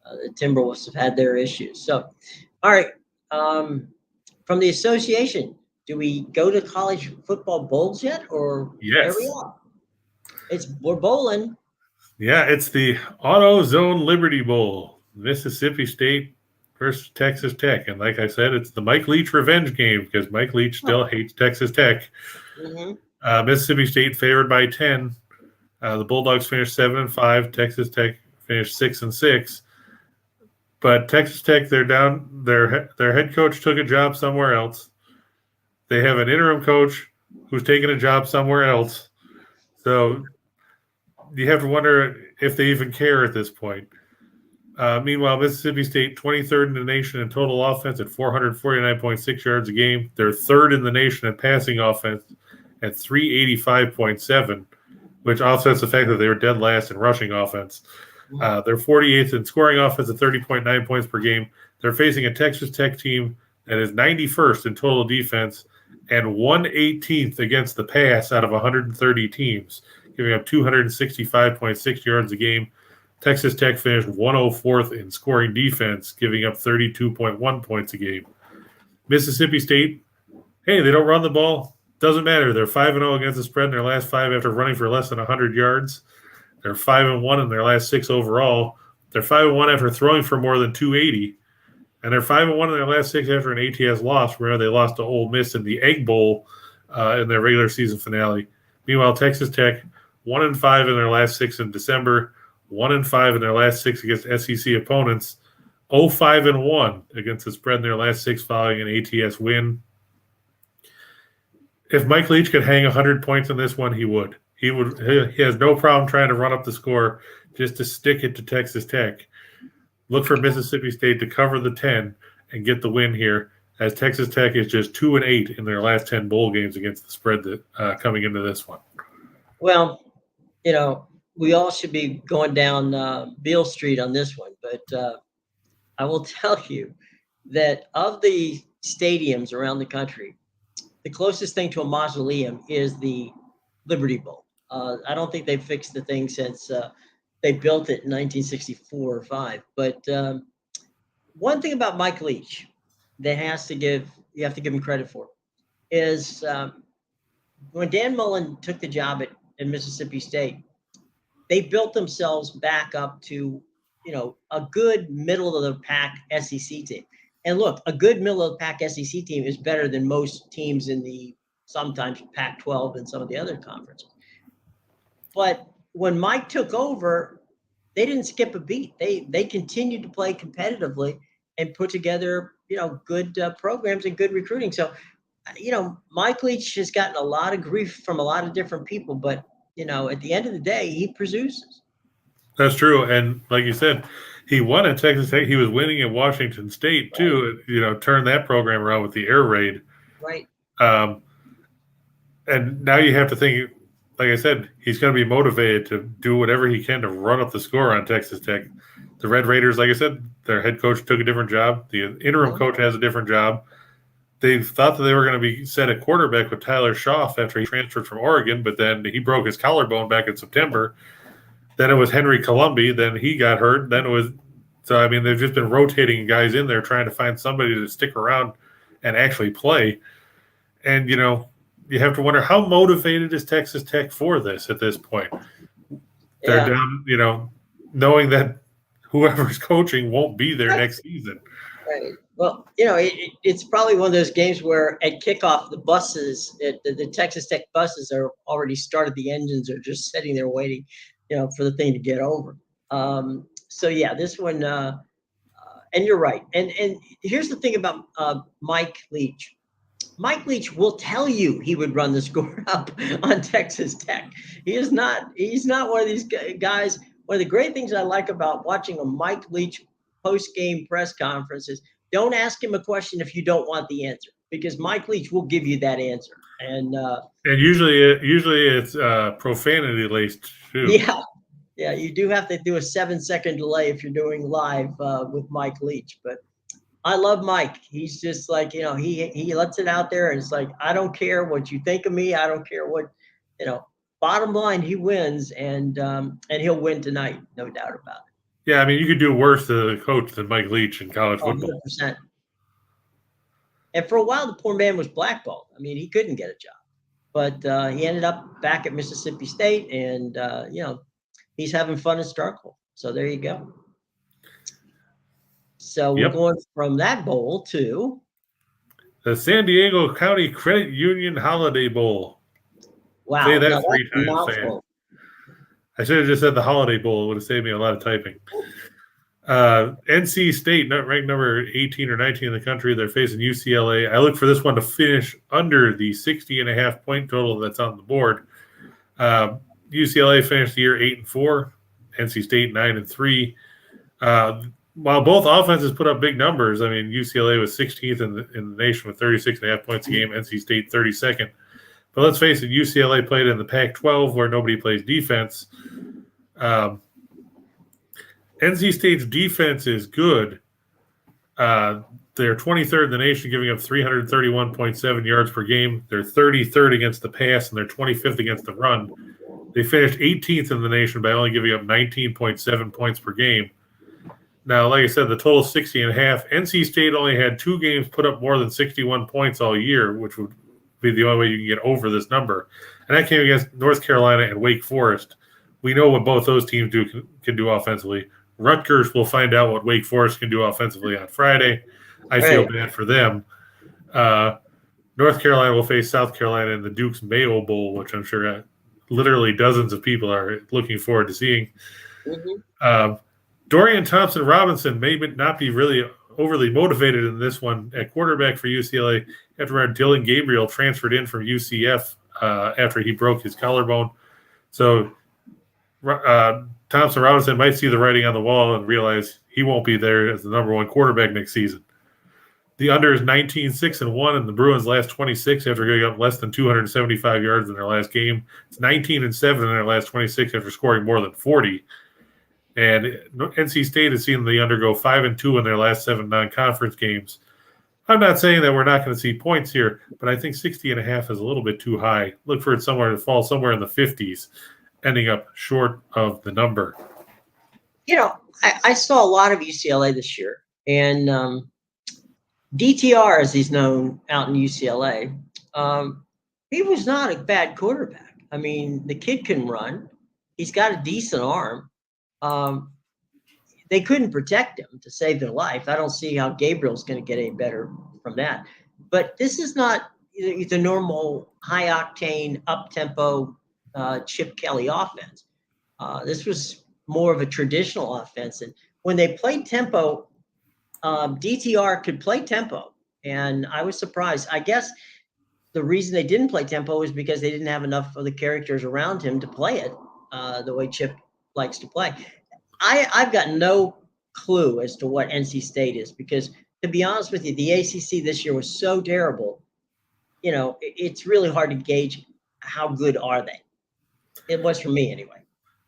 S1: the Timberwolves have had their issues. So, all right, from the association, do we go to college football bowls yet, or
S2: yes?
S1: There we are. We're bowling.
S2: Yeah, it's the AutoZone Liberty Bowl, Mississippi State versus Texas Tech. And like I said, it's the Mike Leach revenge game because Mike Leach still hates Texas Tech. Mm-hmm. Mississippi State favored by 10. The Bulldogs finished 7-5. Texas Tech finished 6-6. But Texas Tech, they're down. Their head coach took a job somewhere else. They have an interim coach who's taking a job somewhere else. So you have to wonder if they even care at this point. Meanwhile, Mississippi State, 23rd in the nation in total offense at 449.6 yards a game. They're 3rd in the nation in passing offense at 385.7, which offsets the fact that they were dead last in rushing offense. They're 48th in scoring offense at 30.9 points per game. They're facing a Texas Tech team that is 91st in total defense and 118th against the pass out of 130 teams, giving up 265.6 yards a game. Texas Tech finished 104th in scoring defense, giving up 32.1 points a game. Mississippi State, hey, they don't run the ball. Doesn't matter. They're 5-0 against the spread in their last 5 after running for less than 100 yards. They're 5-1 in their last 6 overall. They're 5-1 after throwing for more than 280. And they're 5-1 in their last 6 after an ATS loss. Remember, they lost to Ole Miss in the Egg Bowl in their regular season finale. Meanwhile, Texas Tech, 1-5 in their last 6 in December, 1-5 in their last 6 against SEC opponents, 0-5-1 against the spread in their last 6 following an ATS win. If Mike Leach could hang 100 points on this one, he would. He has no problem trying to run up the score just to stick it to Texas Tech. Look for Mississippi State to cover the 10 and get the win here, as Texas Tech is just 2-8 in their last 10 bowl games against the spread that coming into this one.
S1: Well, we all should be going down Beale Street on this one, but I will tell you that of the stadiums around the country, the closest thing to a mausoleum is the Liberty Bowl. I don't think they've fixed the thing since they built it in 1964 or 5. But one thing about Mike Leach that you have to give him credit for is when Dan Mullen took the job at Mississippi State, they built themselves back up to, a good middle of the pack SEC team. And look, a good middle of the pack SEC team is better than most teams in the sometimes Pac-12 and some of the other conferences. But when Mike took over, they didn't skip a beat. They continued to play competitively and put together, good programs and good recruiting. So, Mike Leach has gotten a lot of grief from a lot of different people, but, at the end of the day, he produces.
S2: That's true. And like you said, he won at Texas Tech. He was winning at Washington State, too, turned that program around with the air raid.
S1: Right.
S2: And now you have to think, like I said, he's going to be motivated to do whatever he can to run up the score on Texas Tech. The Red Raiders, like I said, their head coach took a different job. The interim coach has a different job. They thought that they were going to be set at quarterback with Tyler Schaaf after he transferred from Oregon, but then he broke his collarbone back in September. Then it was Henry Colombi. Then he got hurt. Then it was – so, I mean, they've just been rotating guys in there trying to find somebody to stick around and actually play. And, you have to wonder, how motivated is Texas Tech for this at this point? They're down, knowing that whoever's coaching won't be there next season.
S1: Right. Well, it's probably one of those games where at kickoff, the buses, the Texas Tech buses are already started. The engines are just sitting there waiting, for the thing to get over. So, yeah, this one, and you're right. And here's the thing about Mike Leach. Mike Leach will tell you he would run the score up on Texas Tech. He's not one of these guys. One of the great things I like about watching a Mike Leach post-game press conference is don't ask him a question if you don't want the answer, because Mike Leach will give you that answer. And
S2: usually it's profanity laced too.
S1: Yeah, you do have to do a 7-second delay if you're doing live with Mike Leach, but I love Mike. He's just like, he lets it out there, and it's like, I don't care what you think of me. I don't care what, bottom line, he wins, and he'll win tonight, no doubt about it.
S2: Yeah, I mean, you could do worse to the coach than Mike Leach in college football.
S1: 100%. And for a while, the poor man was blackballed. I mean, he couldn't get a job, but he ended up back at Mississippi State, and he's having fun in Starkville. So there you go. So we're going from that bowl to
S2: the San Diego County Credit Union Holiday Bowl.
S1: Wow.
S2: Say that 3 times, Sam. I should have just said the Holiday Bowl. It would have saved me a lot of typing. NC State, ranked number 18 or 19 in the country. They're facing UCLA. I look for this one to finish under the 60.5 point total that's on the board. UCLA finished the year 8-4. NC State 9-3. While both offenses put up big numbers, I mean, UCLA was 16th in the nation with 36.5 points a game, NC State 32nd. But let's face it, UCLA played in the Pac-12 where nobody plays defense. NC State's defense is good. They're 23rd in the nation, giving up 331.7 yards per game. They're 33rd against the pass, and they're 25th against the run. They finished 18th in the nation by only giving up 19.7 points per game. Now, like I said, the total 60.5. NC State only had 2 games put up more than 61 points all year, which would be the only way you can get over this number. And that came against North Carolina and Wake Forest. We know what both those teams can do offensively. Rutgers will find out what Wake Forest can do offensively on Friday. I feel bad for them. North Carolina will face South Carolina in the Duke's Mayo Bowl, which I'm sure literally dozens of people are looking forward to seeing. Mm-hmm. Dorian Thompson-Robinson may not be really overly motivated in this one at quarterback for UCLA after our Dylan Gabriel transferred in from UCF after he broke his collarbone. So Thompson-Robinson might see the writing on the wall and realize he won't be there as the number 1 quarterback next season. The under is 19-6-1 in the Bruins' last 26 after giving up less than 275 yards in their last game. It's 19-7 in their last 26 after scoring more than 40. And NC State has seen the under go 5-2 in their last 7 non-conference games. I'm not saying that we're not going to see points here, but I think 60.5 is a little bit too high. Look for it to fall somewhere in the 50s, ending up short of the number.
S1: I saw a lot of UCLA this year, and DTR, as he's known out in UCLA, he was not a bad quarterback. I mean, the kid can run. He's got a decent arm. They couldn't protect him to save their life. I don't see how Gabriel's going to get any better from that. But this is not the normal high-octane, up-tempo Chip Kelly offense. This was more of a traditional offense. And when they played tempo, DTR could play tempo. And I was surprised. I guess the reason they didn't play tempo is because they didn't have enough of the characters around him to play it the way Chip likes to play. I've got no clue as to what NC State is because, to be honest with you, the ACC this year was so terrible. It's really hard to gauge how good are they. It was for me anyway.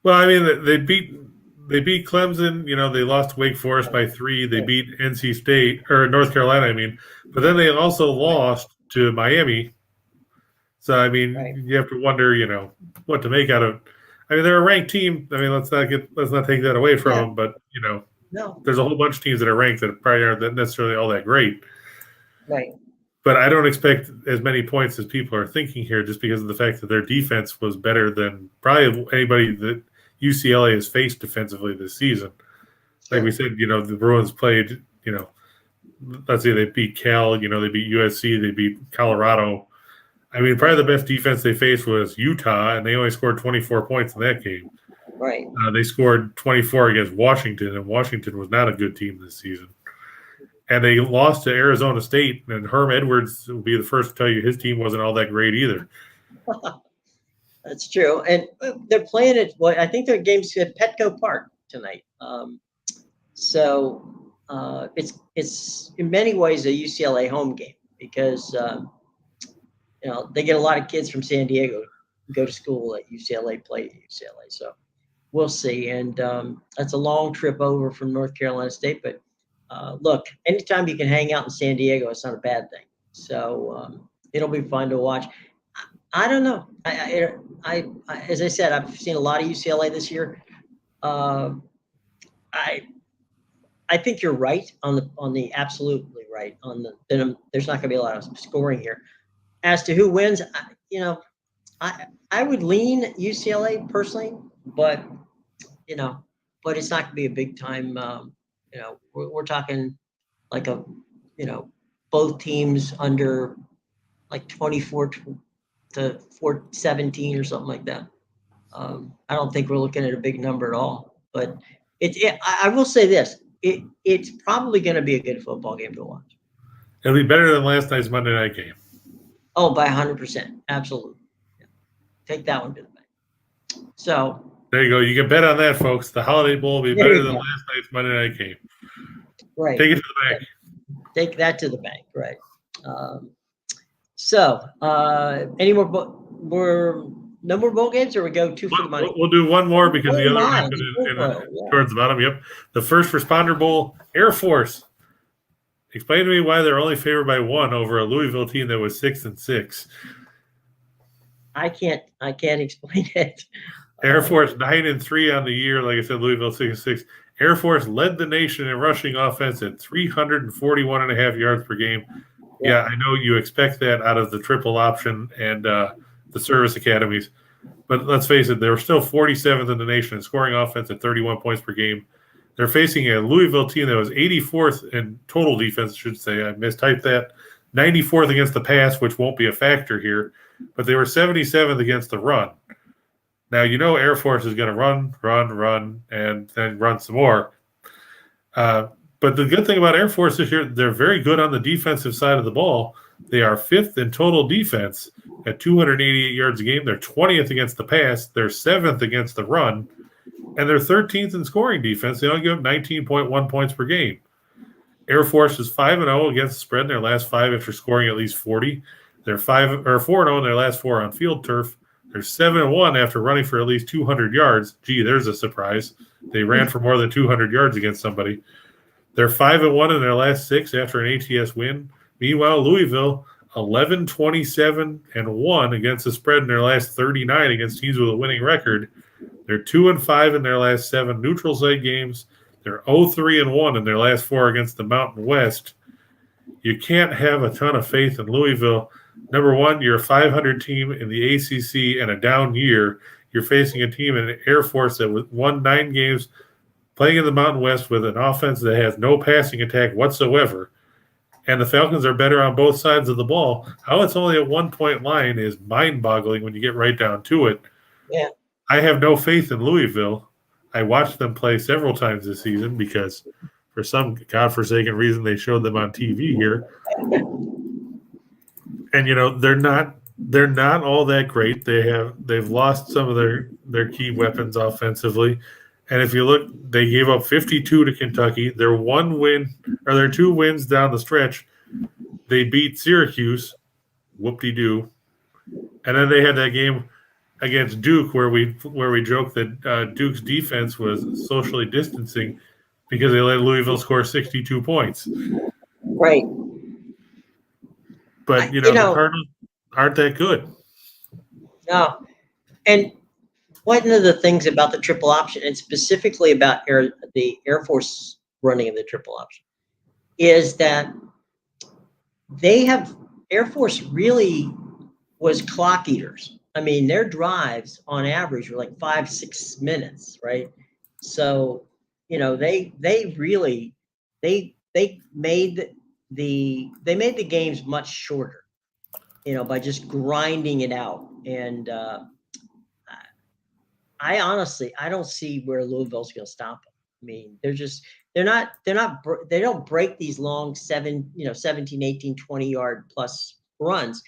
S2: Well, I mean, they beat Clemson. They lost to Wake Forest by 3. They beat NC State or North Carolina. I mean, but then they also lost to Miami. So I mean, you have to wonder, what to make out of. I mean, they're a ranked team. I mean, let's not take that away from them. But there's a whole bunch of teams that are ranked that probably aren't necessarily all that great.
S1: Right.
S2: But I don't expect as many points as people are thinking here, just because of the fact that their defense was better than probably anybody that UCLA has faced defensively this season. Like we said, the Bruins played. Let's say they beat Cal. They beat USC. They beat Colorado. I mean, probably the best defense they faced was Utah, and they only scored 24 points in that game.
S1: Right.
S2: They scored 24 against Washington, and Washington was not a good team this season. And they lost to Arizona State, and Herm Edwards will be the first to tell you his team wasn't all that great either.
S1: That's true. And they're playing at I think their game's at Petco Park tonight. So it's in many ways a UCLA home game because they get a lot of kids from San Diego who go to school at UCLA, play at UCLA. So we'll see. And that's a long trip over from North Carolina State. But look, anytime you can hang out in San Diego, it's not a bad thing. So it'll be fun to watch. I don't know. I as I said, I've seen a lot of UCLA this year. I think you're right on the absolutely right on the. There's not going to be a lot of scoring here. As to who wins, I would lean UCLA personally, but it's not going to be a big time. We're talking like both teams under like 24 to 17 or something like that. I don't think we're looking at a big number at all. But I will say this: it's probably going to be a good football game to watch.
S2: It'll be better than last night's Monday night game.
S1: Oh, by 100%, absolutely. Yeah. Take that one to the bank. So
S2: there you go. You can bet on that, folks. The Holiday Bowl will be better than last night's Monday night game.
S1: Right.
S2: Take it to the bank.
S1: Take that to the bank. Right. So, any more no more bowl games, or we go 2 for the money?
S2: We'll do one more because the other one happened towards the bottom. Yep. The First Responder Bowl, Air Force Explain to me why they're only favored by 1 over a Louisville team that was 6-6.
S1: I can't explain it.
S2: Air Force 9-3 on the year. Like I said, Louisville 6-6. Air Force led the nation in rushing offense at 341.5 yards per game. Yeah, I know you expect that out of the triple option and the service academies. But let's face it, they were still 47th in the nation in scoring offense at 31 points per game. They're facing a Louisville team that was 84th in total defense, I should say. I mistyped that. 94th against the pass, which won't be a factor here. But they were 77th against the run. Now, Air Force is going to run, and then run some more. But the good thing about Air Force this year, they're very good on the defensive side of the ball. They are 5th in total defense at 288 yards a game. They're 20th against the pass. They're 7th against the run. And they're 13th in scoring defense. They only give up 19.1 points per game. Air Force is 5-0 against the spread in their last 5 after scoring at least 40. They're 4-0 in their last 4 on field turf. They're 7-1 after running for at least 200 yards. Gee, there's a surprise. They ran for more than 200 yards against somebody. They're 5-1 in their last 6 after an ATS win. Meanwhile, Louisville, 11-27-1 against the spread in their last 39 against teams with a winning record. They're 2-5 in their last 7 neutral site games. They're 0-3-1 in their last 4 against the Mountain West. You can't have a ton of faith in Louisville. Number one, you're a 500 team in the ACC and a down year. You're facing a team in Air Force that won 9 games, playing in the Mountain West with an offense that has no passing attack whatsoever. And the Falcons are better on both sides of the ball. How it's only a 1-point line is mind-boggling when you get right down to it.
S1: Yeah.
S2: I have no faith in Louisville. I watched them play several times this season because for some godforsaken reason they showed them on TV here. And they're not all that great. They've lost some of their key weapons offensively. And if you look, they gave up 52 to Kentucky. Their 2 wins down the stretch, they beat Syracuse, whoop-de-doo. And then they had that game against Duke where we joked that Duke's defense was socially distancing because they let Louisville score 62 points.
S1: Right.
S2: But, the Cardinals aren't that good.
S1: No. And one of the things about the triple option, and specifically about the Air Force running of the triple option, is that Air Force really was clock eaters. I mean, their drives on average were like 5-6 minutes, right? So, they made the games much shorter, by just grinding it out. And I honestly don't see where Louisville's going to stop them. I mean, they don't break these long 17, 18, 20 yard plus runs.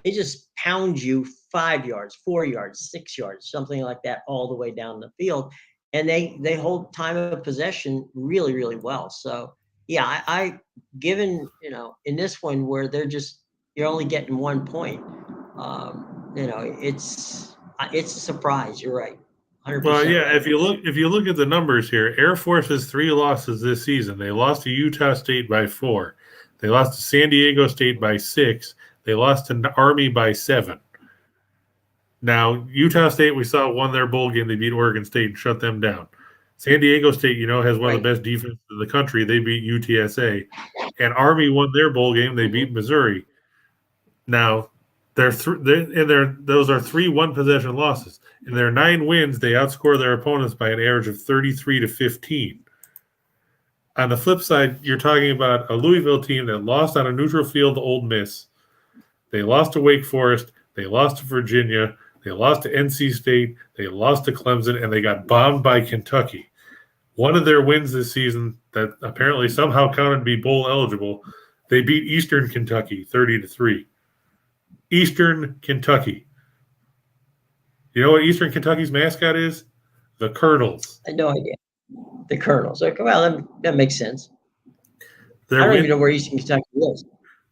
S1: They just pound you 5 yards, 4 yards, 6 yards, something like that, all the way down the field. And they hold time of possession really, really well. So yeah, I given, in this one where you're only getting 1 point, it's a surprise. You're right. 100%.
S2: Well, yeah, if you look at the numbers here, Air Force has 3 losses this season. They lost to Utah State by 4. They lost to San Diego State by 6. They lost to Army by 7. Now, Utah State, we saw, won their bowl game. They beat Oregon State and shut them down. San Diego State, has one of the best defenses in the country. They beat UTSA. And Army won their bowl game. They beat Missouri. Now, those are 3 one-possession losses. In their 9 wins, they outscore their opponents by an average of 33-15. On the flip side, you're talking about a Louisville team that lost on a neutral field to Ole Miss. They lost to Wake Forest. They lost to Virginia. They lost to NC State. They lost to Clemson, and they got bombed by Kentucky. One of their wins this season that apparently somehow counted to be bowl eligible, they beat Eastern Kentucky 30-3. Eastern Kentucky. You know what Eastern Kentucky's mascot is? The Colonels.
S1: I had no idea. The Colonels. Okay, well, that makes sense. I don't even know where Eastern Kentucky is.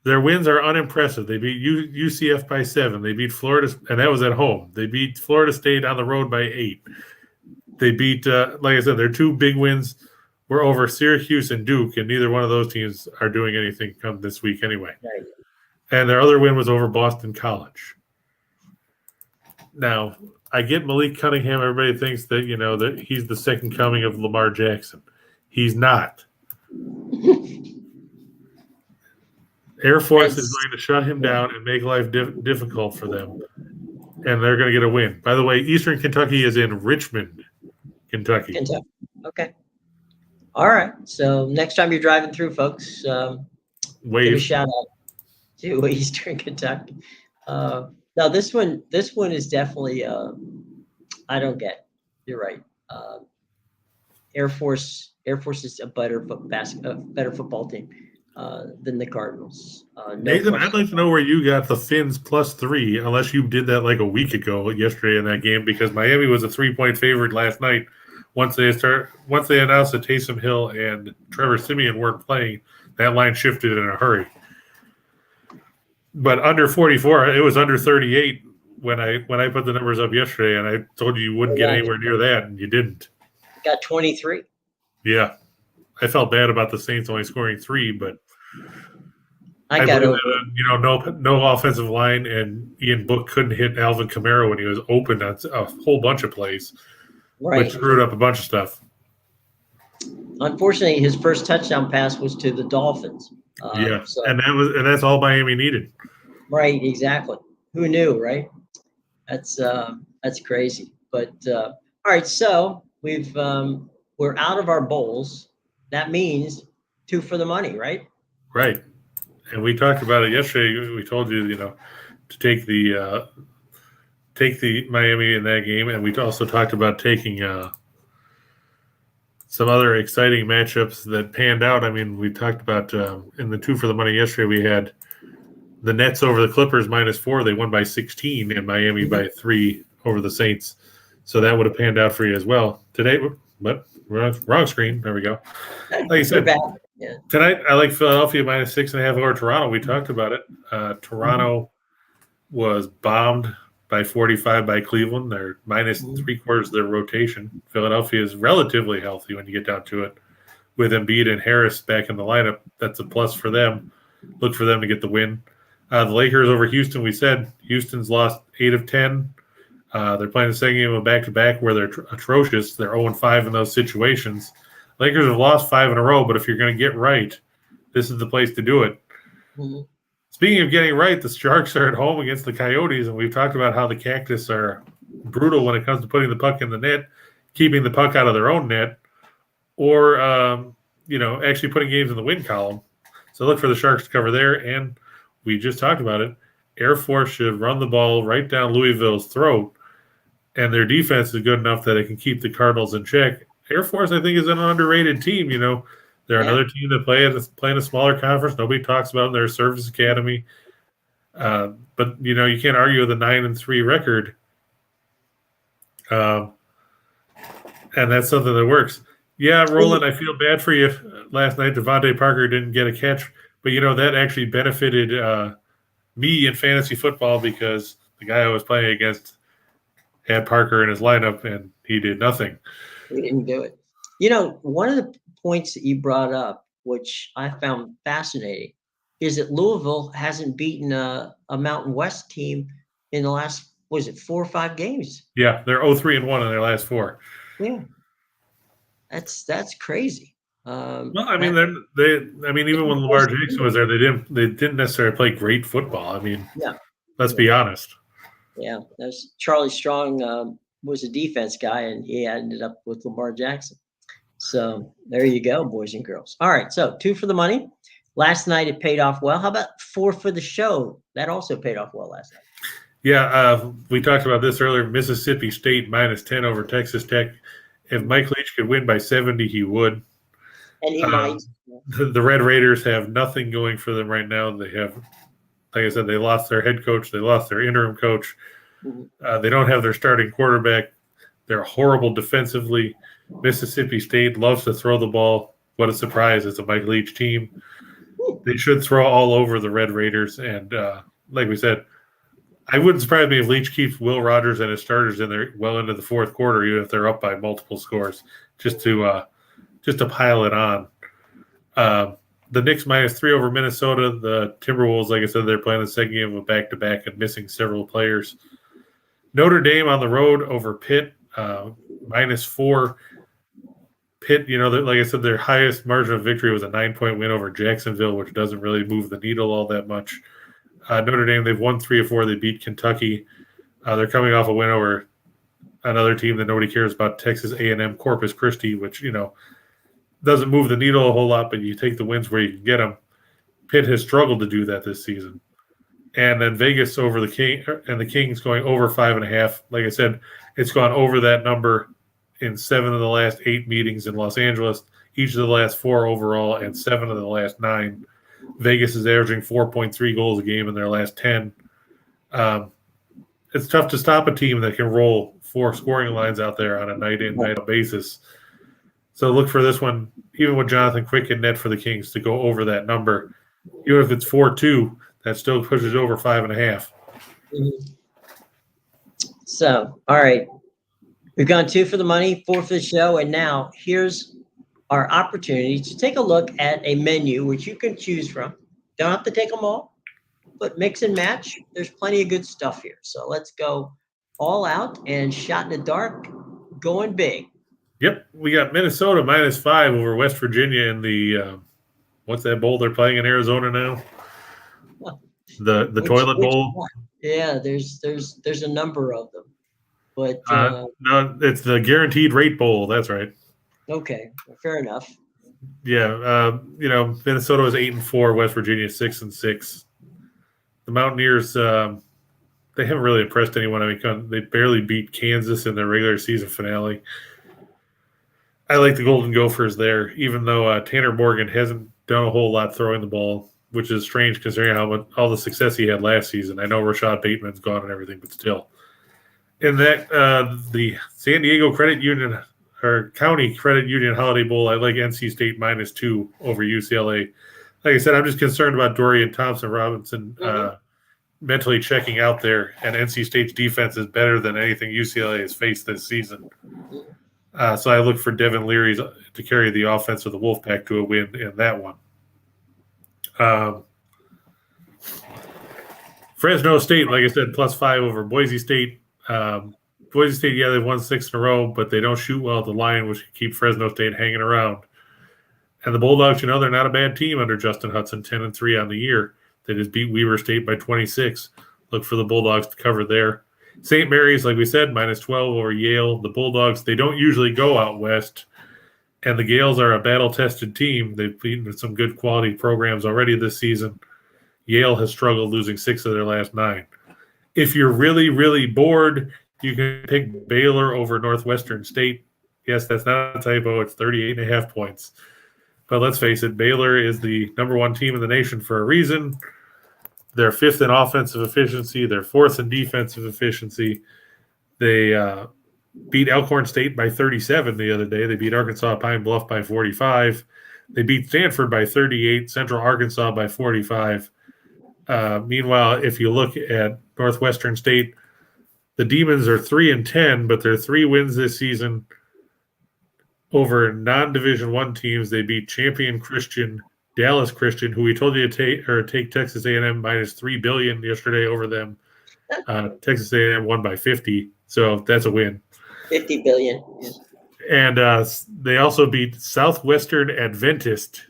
S2: Their wins are unimpressive. They beat UCF by 7. They beat Florida, and that was at home. They beat Florida State on the road by 8. They beat, like I said, their 2 big wins were over Syracuse and Duke, and neither one of those teams are doing anything come this week anyway.
S1: Right.
S2: And their other win was over Boston College. Now, I get Malik Cunningham. Everybody thinks that, that he's the second coming of Lamar Jackson. He's not. Air Force is going to shut him down and make life difficult for them, and they're going to get a win. By the way, Eastern Kentucky is in Richmond, Kentucky.
S1: Okay. All right. So next time you're driving through, folks, give a shout out to Eastern Kentucky. No, this one is definitely I don't get. You're right. Air Force is a better football team than the Cardinals.
S2: Nathan, I'd like to know where you got the Fins +3, unless you did that like a week ago yesterday in that game, because Miami was a 3-point favorite last night. Once they announced that Taysom Hill and Trevor Siemian weren't playing, that line shifted in a hurry. But under 44, it was under 38 when I put the numbers up yesterday, and I told you wouldn't get anywhere near that, and you didn't.
S1: Got 23.
S2: Yeah, I felt bad about the Saints only scoring 3, but
S1: I got over.
S2: No offensive line, and Ian Book couldn't hit Alvin Kamara when he was open on a whole bunch of plays, which screwed up a bunch of stuff.
S1: Unfortunately, his first touchdown pass was to the Dolphins.
S2: And that's all Miami needed.
S1: Right, exactly. Who knew, right? That's crazy. But all right, so we're out of our bowls. That means 2 for the money, right?
S2: Right. And we talked about it yesterday. We told you, to take the Miami in that game, and we also talked about taking some other exciting matchups that panned out. I mean, we talked about in the 2 for the money yesterday, we had the Nets over the Clippers -4. They won by 16, and Miami by 3 over the Saints. So that would have panned out for you as well today. But wrong screen. There we go. Like you said, tonight I like Philadelphia -6.5 over Toronto. We talked about it. Toronto was bombed by 45 by Cleveland. They're -3/4 of their rotation. Philadelphia is relatively healthy when you get down to it. With Embiid and Harris back in the lineup, that's a plus for them. Look for them to get the win. The Lakers over Houston, we said Houston's lost 8 of 10. They're playing the second game of back-to-back where they're atrocious. They're 0-5 in those situations. Lakers have lost 5 in a row, but if you're going to get right, this is the place to do it. Mm-hmm. Speaking of getting right, the Sharks are at home against the Coyotes, and we've talked about how the Cactus are brutal when it comes to putting the puck in the net, keeping the puck out of their own net, or actually putting games in the win column. So look for the Sharks to cover there, and we just talked about it. Air Force should run the ball right down Louisville's throat, and their defense is good enough that it can keep the Cardinals in check. Air Force, I think, is an underrated team. They're another team that play in a smaller conference. Nobody talks about their service academy. But, you can't argue with a 9-3 record. And that's something that works. Yeah, Roland, I feel bad for you. Last night, Devontae Parker didn't get a catch. But, that actually benefited me in fantasy football because the guy I was playing against had Parker in his lineup, and he did nothing.
S1: He didn't do it. One of the points that you brought up, which I found fascinating, is that Louisville hasn't beaten a Mountain West team in the last, 4 or 5 games?
S2: Yeah, they're 0-3-1 in their last 4.
S1: Yeah, that's crazy.
S2: Well, I mean, even when Lamar Jackson was there, they didn't necessarily play great football. I mean, let's be honest.
S1: Yeah, that's Charlie Strong was a defense guy, and he ended up with Lamar Jackson. So there you go, boys and girls. All right, so 2 for the money. Last night it paid off well. How about 4 for the show? That also paid off well last night.
S2: Yeah, we talked about this earlier. Mississippi State -10 over Texas Tech. If Mike Leach could win by 70, he would.
S1: And he might.
S2: The Red Raiders have nothing going for them right now. They have, like I said, they lost their head coach. They lost their interim coach. Mm-hmm. They don't have their starting quarterback. They're horrible defensively. Mississippi State loves to throw the ball. What a surprise. It's a Mike Leach team. They should throw all over the Red Raiders. And like we said, I wouldn't surprise me if Leach keeps Will Rogers and his starters in there well into the fourth quarter, even if they're up by multiple scores, just to just to pile it on. The Knicks -3 over Minnesota. The Timberwolves, like I said, they're playing the second game of a back-to-back and missing several players. Notre Dame on the road over Pitt, -4. Pitt, like I said, their highest margin of victory was a 9-point win over Jacksonville, which doesn't really move the needle all that much. Notre Dame, they've won 3 of 4. They beat Kentucky. They're coming off a win over another team that nobody cares about, Texas A&M Corpus Christi, which, doesn't move the needle a whole lot, but you take the wins where you can get them. Pitt has struggled to do that this season. And then Vegas over the Kings going over 5.5. Like I said, it's gone over that number in 7 of the last 8 meetings in Los Angeles, each of the last 4 overall, and 7 of the last 9. Vegas is averaging 4.3 goals a game in their last 10. It's tough to stop a team that can roll 4 scoring lines out there on a night-in, night-out basis. So look for this one, even with Jonathan Quick in net for the Kings, to go over that number. Even if it's 4-2, that still pushes over 5.5.
S1: Mm-hmm. So, all right. We've gone 2 for the money, 4 for the show, and now here's our opportunity to take a look at a menu which you can choose from. Don't have to take them all, but mix and match. There's plenty of good stuff here. So let's go all out and shot in the dark, going big.
S2: Yep, we got Minnesota -5 over West Virginia in the what's that bowl they're playing in Arizona now? The toilet bowl.
S1: One? Yeah, there's a number of them, but
S2: no, it's the Guaranteed Rate Bowl. That's right.
S1: Okay, fair enough.
S2: Yeah, Minnesota was 8-4, West Virginia 6-6. The Mountaineers, they haven't really impressed anyone. I mean, they barely beat Kansas in their regular season finale. I like the Golden Gophers there, even though Tanner Morgan hasn't done a whole lot throwing the ball, which is strange considering all the success he had last season. I know Rashad Bateman's gone and everything, but still. In that, the San Diego Credit Union or County Credit Union Holiday Bowl, I like NC State -2 over UCLA. Like I said, I'm just concerned about Dorian Thompson-Robinson mentally checking out there, and NC State's defense is better than anything UCLA has faced this season. So I look for Devin Leary to carry the offense of the Wolfpack to a win in that one. Fresno State, like I said, +5 over Boise State. Boise State, yeah, they've won 6 in a row, but they don't shoot well at the line, which can keep Fresno State hanging around. And the Bulldogs, they're not a bad team under Justin Hudson, 10-3 on the year. They just beat Weber State by 26. Look for the Bulldogs to cover there. St. Mary's, like we said, -12 over Yale. The Bulldogs, they don't usually go out west, and the Gales are a battle-tested team. They've beaten some good quality programs already this season. Yale has struggled, losing 6 of their last 9. If you're really, really bored, you can pick Baylor over Northwestern State. Yes, that's not a typo. It's 38.5 points. But let's face it, Baylor is the #1 team in the nation for a reason. They're 5th in offensive efficiency. They're 4th in defensive efficiency. They beat Elkhorn State by 37 the other day. They beat Arkansas Pine Bluff by 45. They beat Stanford by 38, Central Arkansas by 45. Meanwhile, if you look at Northwestern State, the Demons are 3-10, but their 3 wins this season over non-Division I teams. They beat Champion Christian, Dallas Christian, who we told you to take Texas A&M -$3 billion yesterday over them. Texas A&M won by 50, so that's a win.
S1: 50 billion.
S2: And they also beat Southwestern Adventist.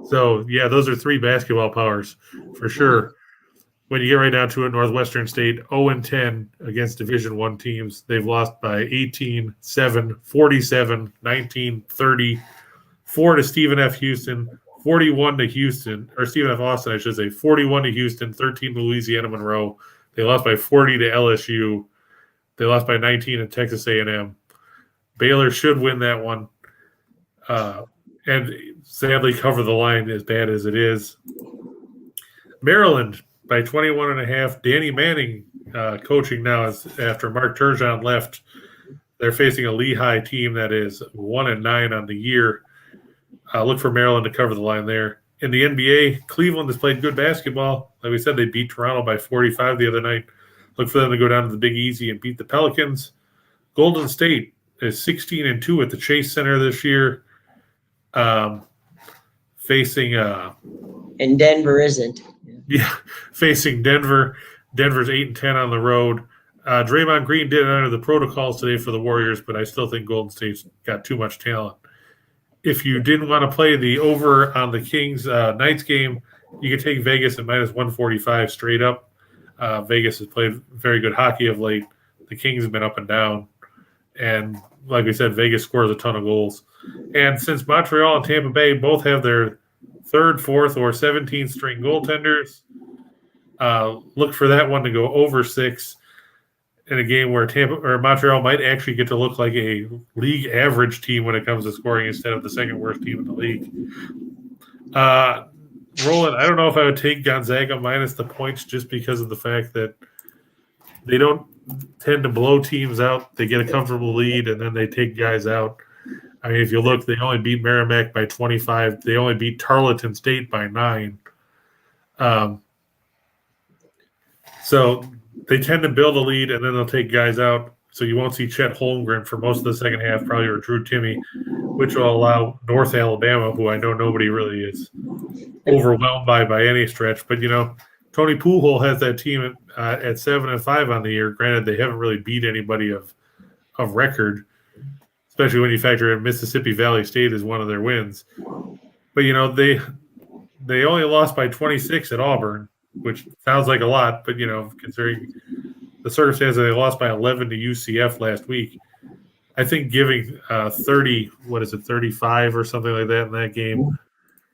S2: So, yeah, those are 3 basketball powers for sure. When you get right down to it, Northwestern State 0-10 against Division I teams. They've lost by 18, 7, 47, 19, 30, 4 to Stephen F. Houston, 41 to Houston, or Stephen F. Austin, I should say, 41 to Houston, 13 to Louisiana Monroe. They lost by 40 to LSU. They lost by 19 to Texas A&M. Baylor should win that one. And sadly cover the line as bad as it is. Maryland by 21.5. Danny Manning coaching now after Mark Turgeon left. They're facing a Lehigh team that is 1-9 on the year. Look for Maryland to cover the line there. In the NBA, Cleveland has played good basketball. Like we said, they beat Toronto by 45 the other night. Look for them to go down to the Big Easy and beat the Pelicans. Golden State is 16-2 at the Chase Center this year. facing
S1: and Denver isn't.
S2: facing Denver. Denver's 8-10 on the road. Draymond Green did it under the protocols today for the Warriors, but I still think Golden State's got too much talent. If you didn't want to play the over on the Kings Knights game, you could take Vegas at minus 145 straight up. Vegas has played very good hockey of late. The Kings have been up and down. And like we said, Vegas scores a ton of goals. And since Montreal and Tampa Bay both have their third, fourth, or 17th string goaltenders, look for that one to go over 6 in a game where Tampa or Montreal might actually get to look like a league average team when it comes to scoring instead of the second worst team in the league. Roland, I don't know if I would take Gonzaga minus the points just because of the fact that they don't tend to blow teams out. They get a comfortable lead and then they take guys out. I mean, if you look, they only beat Merrimack by 25. They only beat Tarleton State by 9. So they tend to build a lead, and then they'll take guys out. So you won't see Chet Holmgren for most of the second half, probably, or Drew Timme, which will allow North Alabama, who I know nobody really is overwhelmed by any stretch. But, Tony Poole has that team at 7-5 on the year. Granted, they haven't really beat anybody of record, especially when you factor in Mississippi Valley State as one of their wins. But, they only lost by 26 at Auburn, which sounds like a lot, but, considering the circumstances, they lost by 11 to UCF last week. I think giving 35 or something like that in that game,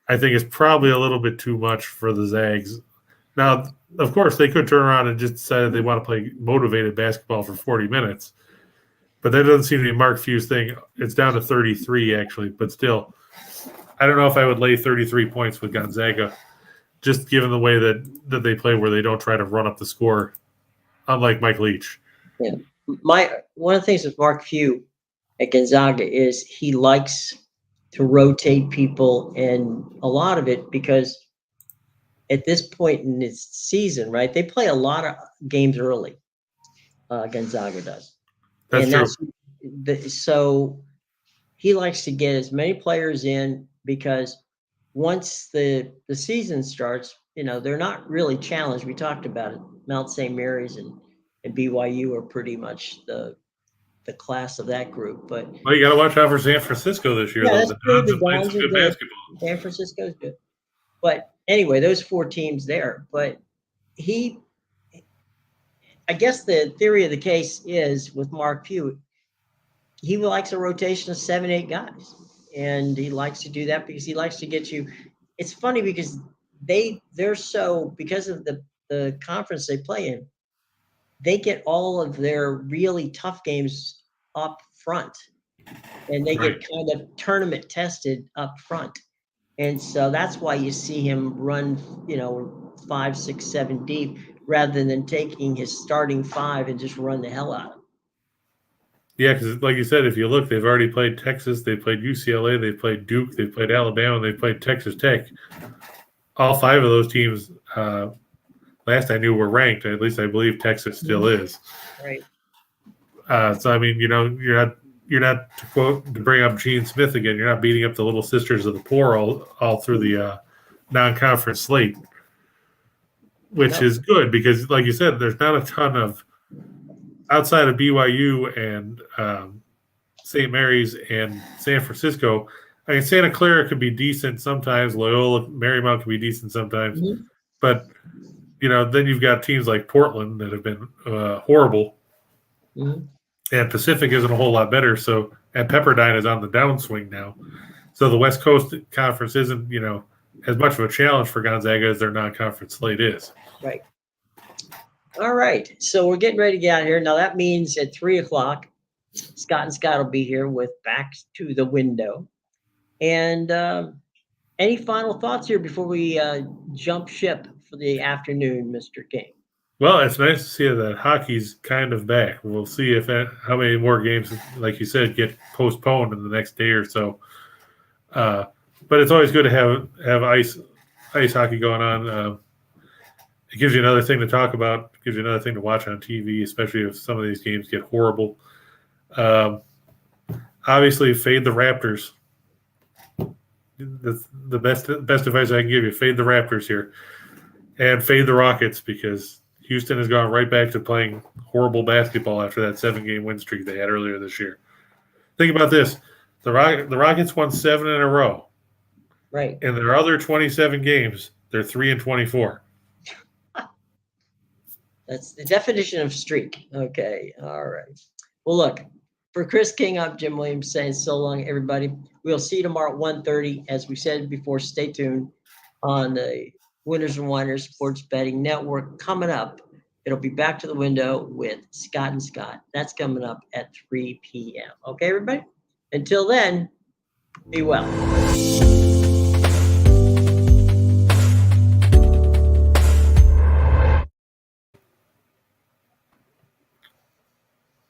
S2: I think is probably a little bit too much for the Zags. Now, of course, they could turn around and just decide they want to play motivated basketball for 40 minutes, but that doesn't seem to be Mark Few's thing. It's down to 33, actually, but still, I don't know if I would lay 33 points with Gonzaga, just given the way that they play where they don't try to run up the score, unlike Mike Leach.
S1: Yeah. One of the things with Mark Few at Gonzaga is he likes to rotate people, and a lot of it because at this point in its season, right, they play a lot of games early. Gonzaga does.
S2: That's true.
S1: So he likes to get as many players in because once the season starts, they're not really challenged. We talked about it. Mount St. Mary's and BYU are pretty much the class of that group. But
S2: you got to watch out for San Francisco this year.
S1: Yeah,
S2: the Dons have played some good basketball.
S1: San Francisco's good. But anyway, those 4 teams there. But I guess the theory of the case is with Mark Few, he likes a rotation of 7, 8 guys. And he likes to do that because he likes to get you. It's funny because they're so, because of the conference they play in, they get all of their really tough games up front, and they get kind of tournament tested up front. And so that's why you see him run, 5, 6, 7 deep rather than taking his starting 5 and just run the hell out of them.
S2: Yeah, because like you said, if you look, they've already played Texas, they played UCLA, they played Duke, they played Alabama, they played Texas Tech. All 5 of those teams, last I knew, were ranked. At least I believe Texas still is.
S1: Right.
S2: So I mean, you're not to bring up Gene Smith again. You're not beating up the little sisters of the poor all through the non-conference slate, which is good because, like you said, there's not a ton of. Outside of BYU and St. Mary's and San Francisco, I mean, Santa Clara could be decent sometimes. Loyola Marymount could be decent sometimes. Mm-hmm. But, then you've got teams like Portland that have been horrible. Mm-hmm. And Pacific isn't a whole lot better. So, and Pepperdine is on the downswing now. So the West Coast Conference isn't, as much of a challenge for Gonzaga as their non-conference slate is.
S1: Right. All right, so we're getting ready to get out of here. Now that means at 3:00, Scott and Scott will be here with Back to the Window. And any final thoughts here before we jump ship for the afternoon, Mr. King?
S2: Well, it's nice to see that hockey's kind of back. We'll see how many more games, like you said, get postponed in the next day or so. But it's always good to have ice hockey going on. It gives you another thing to talk about. It gives you another thing to watch on TV, especially if some of these games get horrible. Obviously, fade the Raptors. the best advice I can give you. Fade the Raptors here, and fade the Rockets, because Houston has gone right back to playing horrible basketball after that 7-game win streak they had earlier this year. Think about this: the Rockets won 7 in a row.
S1: Right.
S2: In their other 27 games, they're 3-24.
S1: That's the definition of streak. Okay. All right. Well, look, for Chris King, I'm Jim Williams saying so long, everybody. We'll see you tomorrow at 1:30. As we said before, stay tuned on the Whiners and Whiners Sports Betting Network. Coming up, it'll be Back to the Window with Scott and Scott. That's coming up at 3 p.m. Okay, everybody? Until then, be well.